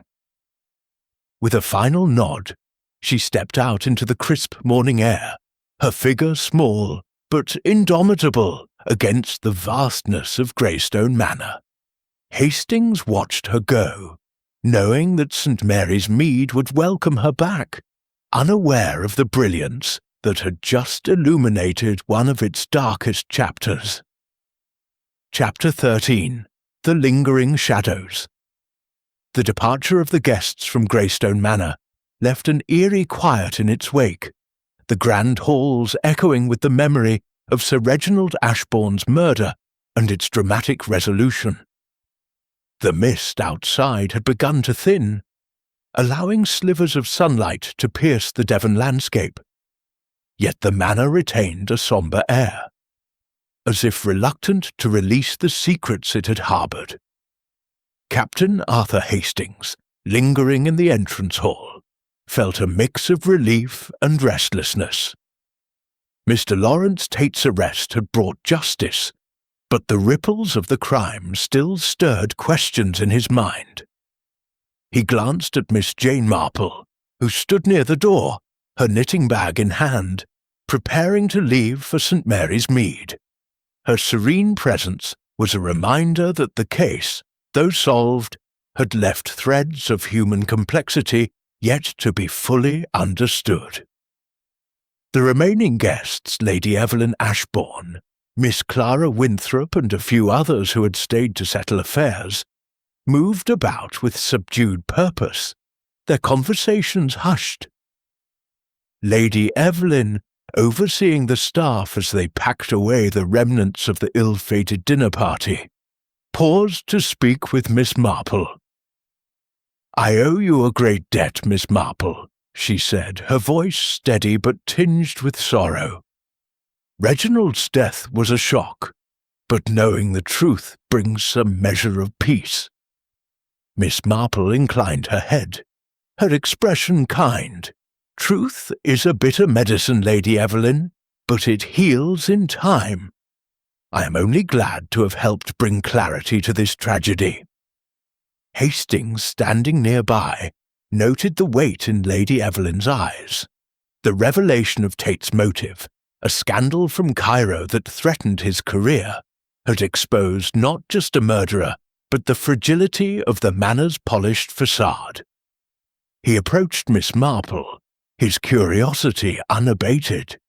Speaker 1: With a final nod, she stepped out into the crisp morning air, her figure small but indomitable against the vastness of Greystone Manor. Hastings watched her go, knowing that St. Mary's Mead would welcome her back, unaware of the brilliance that had just illuminated one of its darkest chapters. Chapter 13. The Lingering Shadows. The departure of the guests from Greystone Manor left an eerie quiet in its wake, the grand halls echoing with the memory of Sir Reginald Ashbourne's murder and its dramatic resolution. The mist outside had begun to thin, allowing slivers of sunlight to pierce the Devon landscape. Yet the manor retained a sombre air, as if reluctant to release the secrets it had harboured. Captain Arthur Hastings, lingering in the entrance hall, felt a mix of relief and restlessness. Mr. Lawrence Tate's arrest had brought justice, but the ripples of the crime still stirred questions in his mind. He glanced at Miss Jane Marple, who stood near the door, her knitting bag in hand, preparing to leave for St. Mary's Mead. Her serene presence was a reminder that the case, though solved, had left threads of human complexity yet to be fully understood. The remaining guests, Lady Evelyn Ashbourne, Miss Clara Winthrop and a few others who had stayed to settle affairs, moved about with subdued purpose, their conversations hushed. Lady Evelyn, overseeing the staff as they packed away the remnants of the ill-fated dinner party, paused to speak with Miss Marple. "I owe you a great debt, Miss Marple," she said, her voice steady but tinged with sorrow. "Reginald's death was a shock, but knowing the truth brings some measure of peace." Miss Marple inclined her head, her expression kind. "Truth is a bitter medicine, Lady Evelyn, but it heals in time. I am only glad to have helped bring clarity to this tragedy." Hastings, standing nearby, noted the weight in Lady Evelyn's eyes. The revelation of Tate's motive, a scandal from Cairo that threatened his career, had exposed not just a murderer, but the fragility of the manor's polished facade. He approached Miss Marple, his curiosity unabated.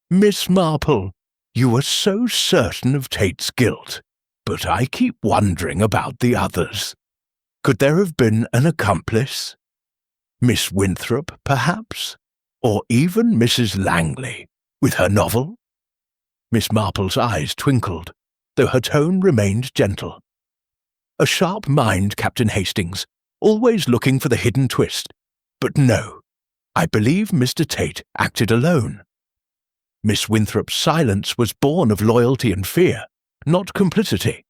Speaker 1: "Miss Marple, you are so certain of Tate's guilt, but I keep wondering about the others. Could there have been an accomplice? Miss Winthrop, perhaps? Or even Mrs. Langley, with her novel?" Miss Marple's eyes twinkled, though her tone remained gentle. "A sharp mind, Captain Hastings, always looking for the hidden twist. But no, I believe Mr. Tate acted alone. Miss Winthrop's silence was born of loyalty and fear, not complicity.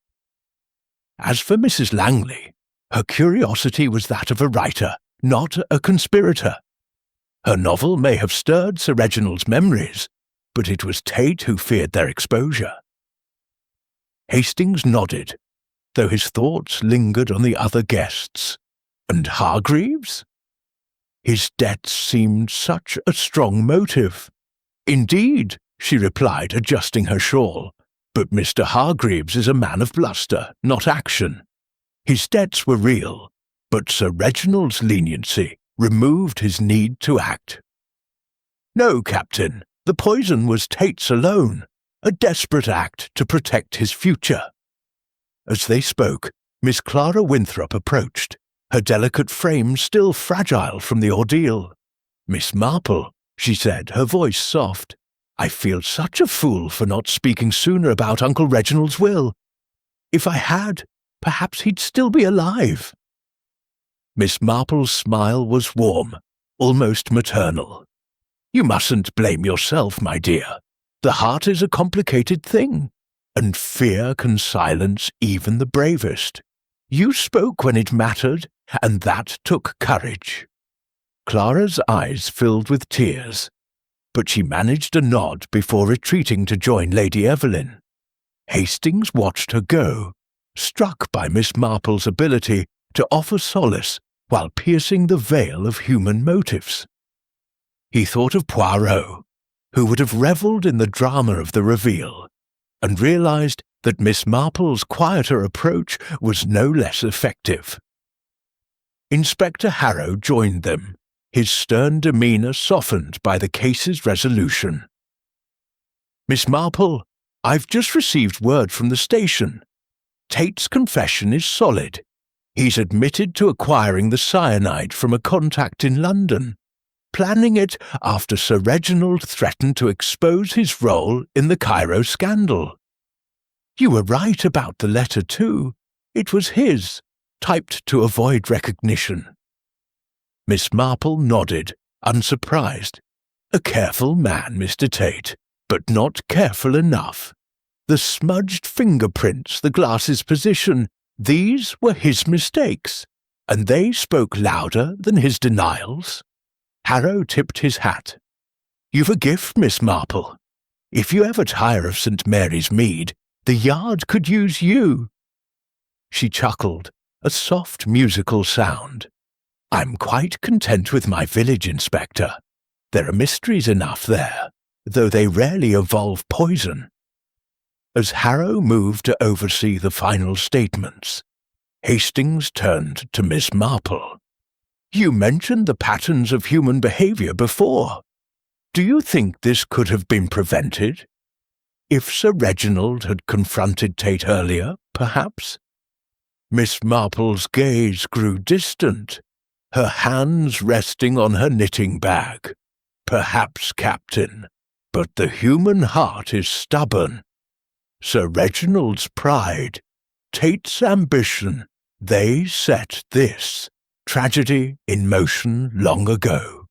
Speaker 1: As for Mrs. Langley, her curiosity was that of a writer, not a conspirator. Her novel may have stirred Sir Reginald's memories, but it was Tate who feared their exposure." Hastings nodded, though his thoughts lingered on the other guests. And Hargreaves? His debts seemed such a strong motive. "Indeed," she replied, adjusting her shawl, "but Mr. Hargreaves is a man of bluster, not action. His debts were real, but Sir Reginald's leniency removed his need to act." "No, Captain, the poison was Tate's alone, a desperate act to protect his future." As they spoke, Miss Clara Winthrop approached, her delicate frame still fragile from the ordeal. "Miss Marple," she said, her voice soft, "I feel such a fool for not speaking sooner about Uncle Reginald's will. If I had, perhaps he'd still be alive." Miss Marple's smile was warm, almost maternal. "You mustn't blame yourself, my dear. The heart is a complicated thing, and fear can silence even the bravest. You spoke when it mattered, and that took courage." Clara's eyes filled with tears, but she managed a nod before retreating to join Lady Evelyn. Hastings watched her go, struck by Miss Marple's ability to offer solace while piercing the veil of human motives. He thought of Poirot, who would have revelled in the drama of the reveal, and realized that Miss Marple's quieter approach was no less effective. Inspector Harrow joined them, his stern demeanour softened by the case's resolution. "Miss Marple, I've just received word from the station. Tate's confession is solid. He's admitted to acquiring the cyanide from a contact in London, planning it after Sir Reginald threatened to expose his role in the Cairo scandal. You were right about the letter, too. It was his, typed to avoid recognition." Miss Marple nodded, unsurprised. A careful man, Mr. Tate, but not careful enough. The smudged fingerprints, the glass's position, these were his mistakes, and they spoke louder than his denials. Harrow tipped his hat. "You've a gift, Miss Marple. If you ever tire of St. Mary's Mead, the Yard could use you." She chuckled, a soft musical sound. "I'm quite content with my village, Inspector. There are mysteries enough there, though they rarely involve poison." As Harrow moved to oversee the final statements, Hastings turned to Miss Marple. "You mentioned the patterns of human behaviour before. Do you think this could have been prevented? If Sir Reginald had confronted Tate earlier, perhaps?" Miss Marple's gaze grew distant, her hands resting on her knitting bag. "Perhaps, Captain, but the human heart is stubborn. Sir Reginald's pride, Tate's ambition, they set this tragedy in motion long ago.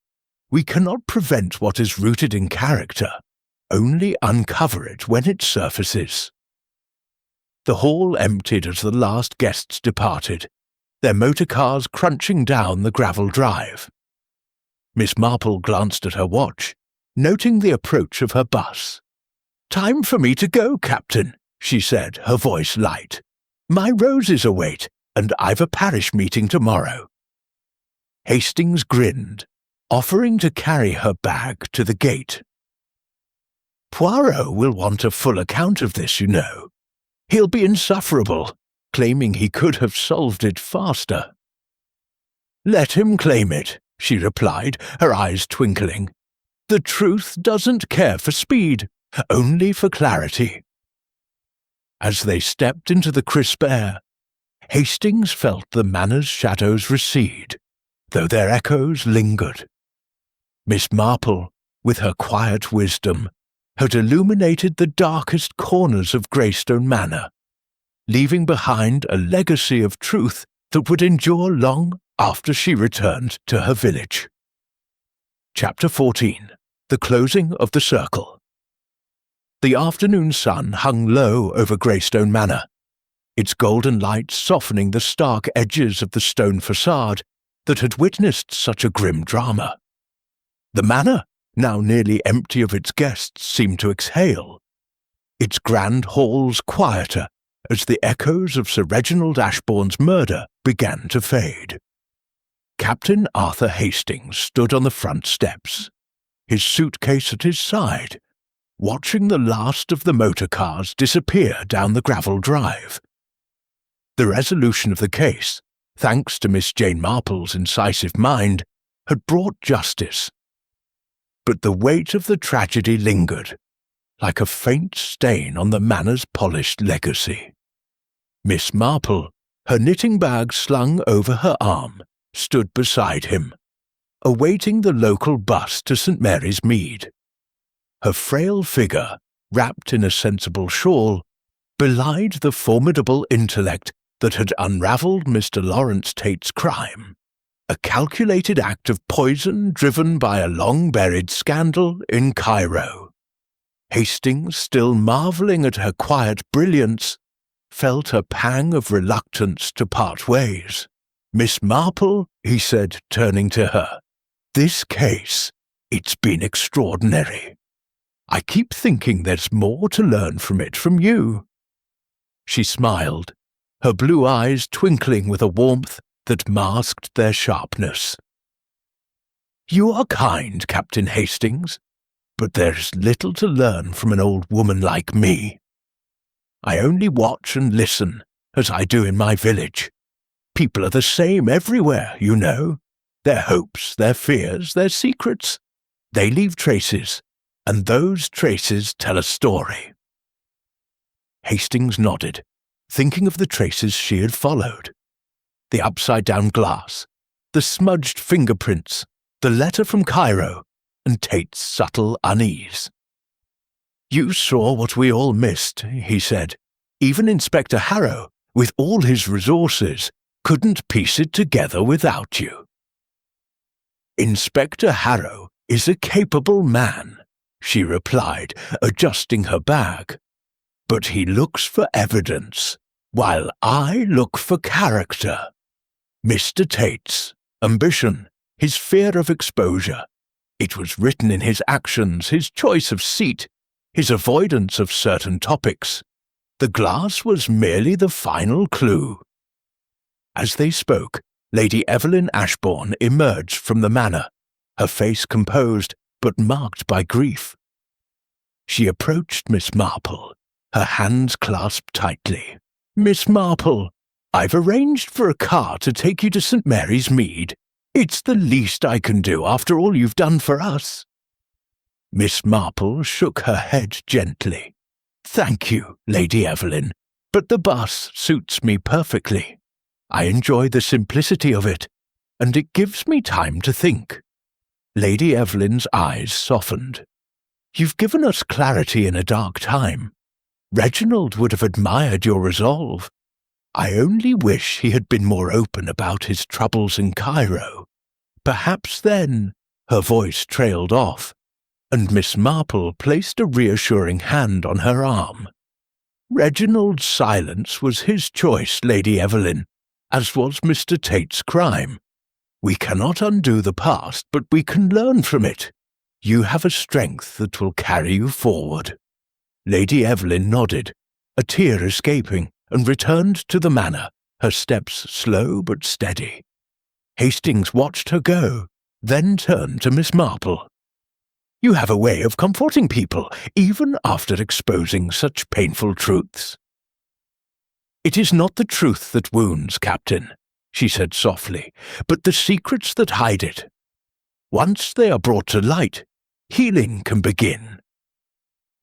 Speaker 1: We cannot prevent what is rooted in character, only uncover it when it surfaces." The hall emptied as the last guests departed, their motor cars crunching down the gravel drive. Miss Marple glanced at her watch, noting the approach of her bus. "Time for me to go, Captain," she said, her voice light. "My roses await, and I've a parish meeting tomorrow." Hastings grinned, offering to carry her bag to the gate. "Poirot will want a full account of this, you know. He'll be insufferable, claiming he could have solved it faster." "Let him claim it," she replied, her eyes twinkling. "The truth doesn't care for speed, only for clarity." As they stepped into the crisp air, Hastings felt the manor's shadows recede, though their echoes lingered. Miss Marple, with her quiet wisdom, had illuminated the darkest corners of Greystone Manor, leaving behind a legacy of truth that would endure long after she returned to her village. Chapter 14. The Closing of the Circle. The afternoon sun hung low over Greystone Manor, its golden light softening the stark edges of the stone facade that had witnessed such a grim drama. The manor, now nearly empty of its guests, seemed to exhale, its grand halls quieter as the echoes of Sir Reginald Ashbourne's murder began to fade. Captain Arthur Hastings stood on the front steps, his suitcase at his side, watching the last of the motor cars disappear down the gravel drive. The resolution of the case, thanks to Miss Jane Marple's incisive mind, had brought justice. But the weight of the tragedy lingered, like a faint stain on the manor's polished legacy. Miss Marple, her knitting bag slung over her arm, stood beside him, awaiting the local bus to St. Mary's Mead. Her frail figure, wrapped in a sensible shawl, belied the formidable intellect that had unravelled Mr. Lawrence Tate's crime, a calculated act of poison driven by a long-buried scandal in Cairo. Hastings, still marvelling at her quiet brilliance, felt a pang of reluctance to part ways. "Miss Marple," he said, turning to her, "this case, it's been extraordinary. I keep thinking there's more to learn from it from you." She smiled, her blue eyes twinkling with a warmth that masked their sharpness. "You are kind, Captain Hastings, but there's little to learn from an old woman like me. I only watch and listen, as I do in my village. People are the same everywhere, you know. Their hopes, their fears, their secrets. They leave traces, and those traces tell a story." Hastings nodded, thinking of the traces she had followed. The upside-down glass, the smudged fingerprints, the letter from Cairo, and Tate's subtle unease. "You saw what we all missed," he said. "Even Inspector Harrow, with all his resources, couldn't piece it together without you." "Inspector Harrow is a capable man," she replied, adjusting her bag. "But he looks for evidence, while I look for character. Mr. Tate's ambition, his fear of exposure, it was written in his actions, his choice of seat, his avoidance of certain topics. The glass was merely the final clue." As they spoke, Lady Evelyn Ashbourne emerged from the manor, her face composed but marked by grief. She approached Miss Marple, her hands clasped tightly. "Miss Marple, I've arranged for a car to take you to St. Mary's Mead. It's the least I can do after all you've done for us." Miss Marple shook her head gently. "Thank you, Lady Evelyn, but the bus suits me perfectly. I enjoy the simplicity of it, and it gives me time to think." Lady Evelyn's eyes softened. "You've given us clarity in a dark time. Reginald would have admired your resolve. I only wish he had been more open about his troubles in Cairo. Perhaps then—" Her voice trailed off, and Miss Marple placed a reassuring hand on her arm. "Reginald's silence was his choice, Lady Evelyn, as was Mr. Tate's crime. We cannot undo the past, but we can learn from it. You have a strength that will carry you forward." Lady Evelyn nodded, a tear escaping, and returned to the manor, her steps slow but steady. Hastings watched her go, then turned to Miss Marple. "You have a way of comforting people, even after exposing such painful truths." "It is not the truth that wounds, Captain," she said softly, "but the secrets that hide it. Once they are brought to light, healing can begin."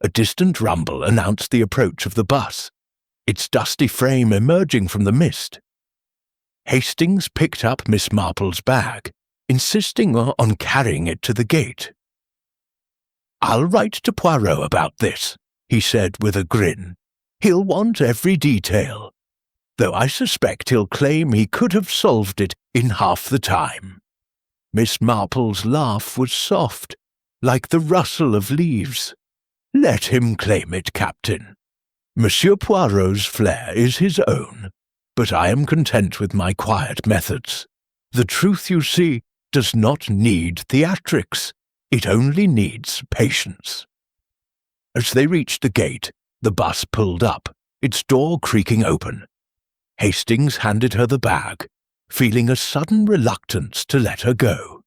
Speaker 1: A distant rumble announced the approach of the bus, its dusty frame emerging from the mist. Hastings picked up Miss Marple's bag, insisting on carrying it to the gate. "I'll write to Poirot about this," he said with a grin. "He'll want every detail, though I suspect he'll claim he could have solved it in half the time." Miss Marple's laugh was soft, like the rustle of leaves. "Let him claim it, Captain. Monsieur Poirot's flair is his own, but I am content with my quiet methods. The truth, you see, does not need theatrics. It only needs patience." As they reached the gate, the bus pulled up, its door creaking open. Hastings handed her the bag, feeling a sudden reluctance to let her go.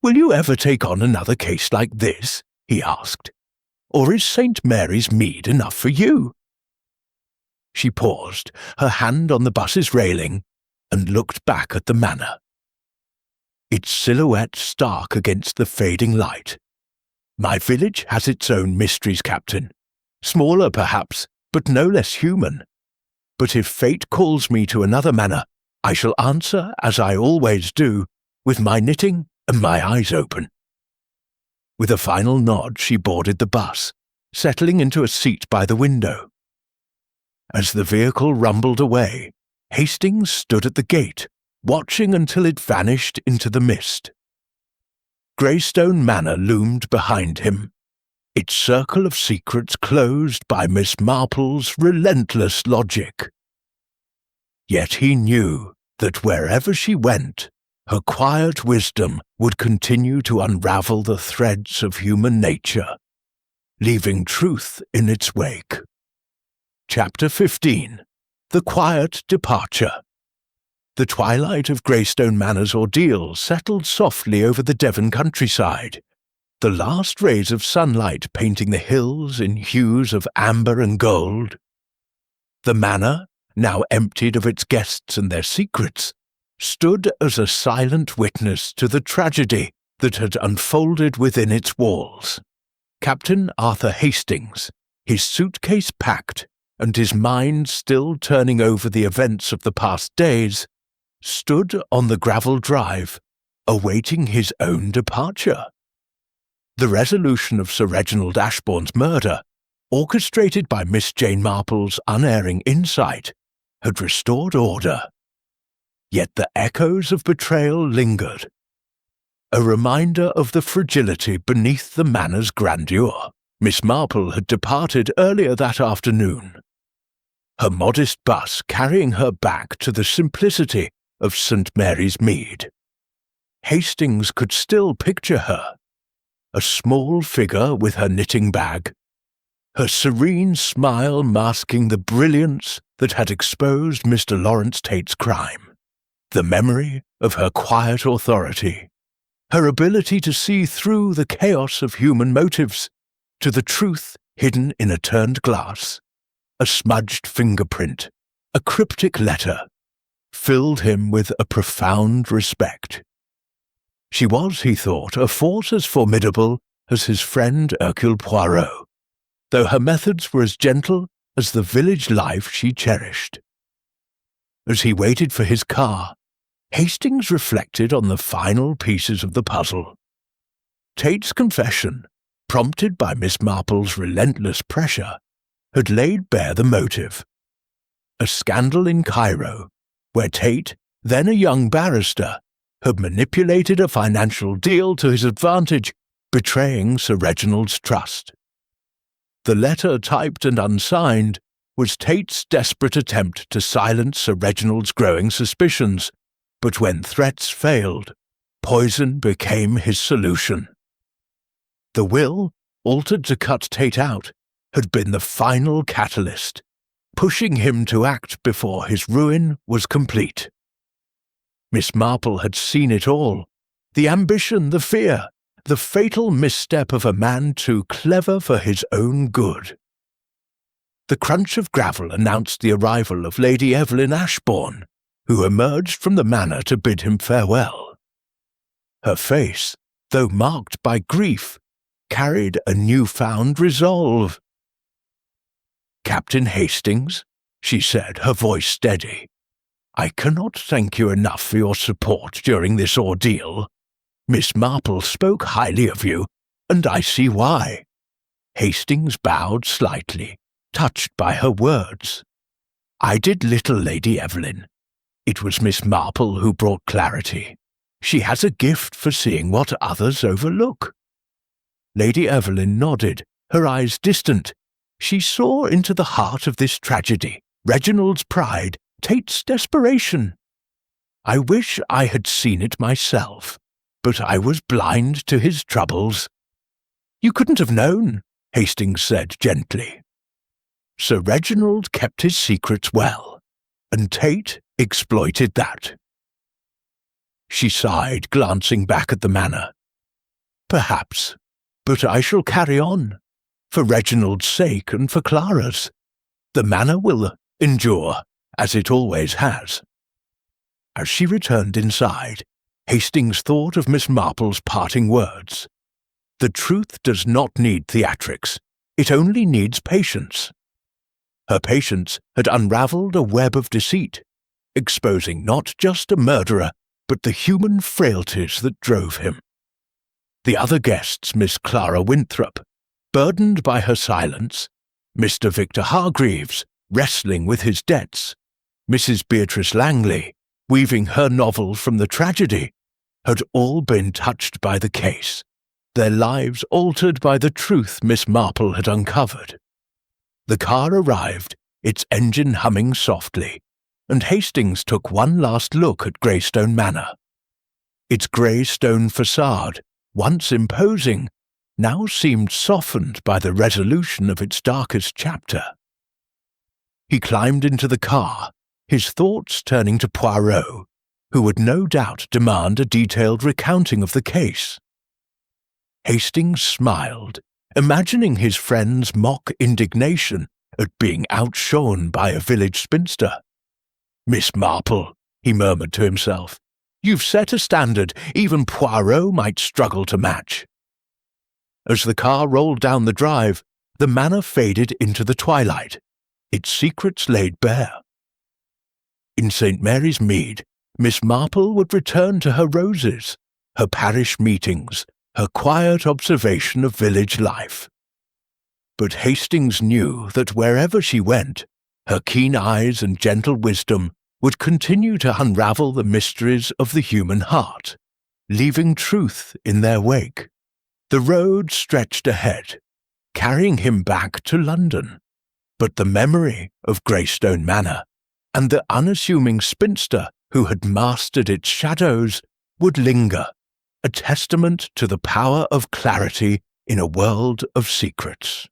Speaker 1: "Will you ever take on another case like this?" he asked. "Or is St. Mary's Mead enough for you?" She paused, her hand on the bus's railing, and looked back at the manor. Its silhouette stark against the fading light. "My village has its own mysteries, Captain. Smaller, perhaps, but no less human. But if fate calls me to another manor, I shall answer, as I always do, with my knitting and my eyes open." With a final nod, she boarded the bus, settling into a seat by the window. As the vehicle rumbled away, Hastings stood at the gate, watching until it vanished into the mist. Greystone Manor loomed behind him, its circle of secrets closed by Miss Marple's relentless logic. Yet he knew that wherever she went, her quiet wisdom would continue to unravel the threads of human nature, leaving truth in its wake. Chapter 15. The Quiet Departure. The twilight of Greystone Manor's ordeal settled softly over the Devon countryside, the last rays of sunlight painting the hills in hues of amber and gold. The manor, now emptied of its guests and their secrets, stood as a silent witness to the tragedy that had unfolded within its walls. Captain Arthur Hastings, his suitcase packed and his mind still turning over the events of the past days, stood on the gravel drive, awaiting his own departure. The resolution of Sir Reginald Ashbourne's murder, orchestrated by Miss Jane Marple's unerring insight, had restored order. Yet the echoes of betrayal lingered, a reminder of the fragility beneath the manor's grandeur. Miss Marple had departed earlier that afternoon, her modest bus carrying her back to the simplicity of St. Mary's Mead. Hastings could still picture her, a small figure with her knitting bag, her serene smile masking the brilliance that had exposed Mr. Lawrence Tate's crime, the memory of her quiet authority, her ability to see through the chaos of human motives to the truth hidden in a turned glass. A smudged fingerprint, a cryptic letter, filled him with a profound respect. She was, he thought, a force as formidable as his friend Hercule Poirot, though her methods were as gentle as the village life she cherished. As he waited for his car, Hastings reflected on the final pieces of the puzzle. Tate's confession, prompted by Miss Marple's relentless pressure, had laid bare the motive. A scandal in Cairo, where Tate, then a young barrister, had manipulated a financial deal to his advantage, betraying Sir Reginald's trust. The letter, typed and unsigned, was Tate's desperate attempt to silence Sir Reginald's growing suspicions, but when threats failed, poison became his solution. The will, altered to cut Tate out, had been the final catalyst, pushing him to act before his ruin was complete. Miss Marple had seen it all, the ambition, the fear, the fatal misstep of a man too clever for his own good. The crunch of gravel announced the arrival of Lady Evelyn Ashbourne, who emerged from the manor to bid him farewell. Her face, though marked by grief, carried a newfound resolve. "Captain Hastings," she said, her voice steady, "I cannot thank you enough for your support during this ordeal. Miss Marple spoke highly of you, and I see why." Hastings bowed slightly, touched by her words. "I did little, Lady Evelyn. It was Miss Marple who brought clarity. She has a gift for seeing what others overlook." Lady Evelyn nodded, her eyes distant. She saw into the heart of this tragedy, Reginald's pride, Tate's desperation. "I wish I had seen it myself, but I was blind to his troubles." "You couldn't have known," Hastings said gently. Sir Reginald kept his secrets well, and Tate exploited that. She sighed, glancing back at the manor. "Perhaps, but I shall carry on, for Reginald's sake and for Clara's. The manor will endure, as it always has." As she returned inside, Hastings thought of Miss Marple's parting words. The truth does not need theatrics. It only needs patience. Her patience had unravelled a web of deceit, exposing not just a murderer, but the human frailties that drove him. The other guests, Miss Clara Winthrop, burdened by her silence, Mr. Victor Hargreaves, wrestling with his debts, Mrs. Beatrice Langley, weaving her novel from the tragedy, had all been touched by the case, their lives altered by the truth Miss Marple had uncovered. The car arrived, its engine humming softly, and Hastings took one last look at Greystone Manor. Its grey stone facade, once imposing, now seemed softened by the resolution of its darkest chapter. He climbed into the car, his thoughts turning to Poirot, who would no doubt demand a detailed recounting of the case. Hastings smiled, imagining his friend's mock indignation at being outshone by a village spinster. "Miss Marple," he murmured to himself, "you've set a standard even Poirot might struggle to match." As the car rolled down the drive, the manor faded into the twilight, its secrets laid bare. In St. Mary's Mead, Miss Marple would return to her roses, her parish meetings, her quiet observation of village life. But Hastings knew that wherever she went, her keen eyes and gentle wisdom would continue to unravel the mysteries of the human heart, leaving truth in their wake. The road stretched ahead, carrying him back to London, but the memory of Greystone Manor and the unassuming spinster who had mastered its shadows would linger, a testament to the power of clarity in a world of secrets.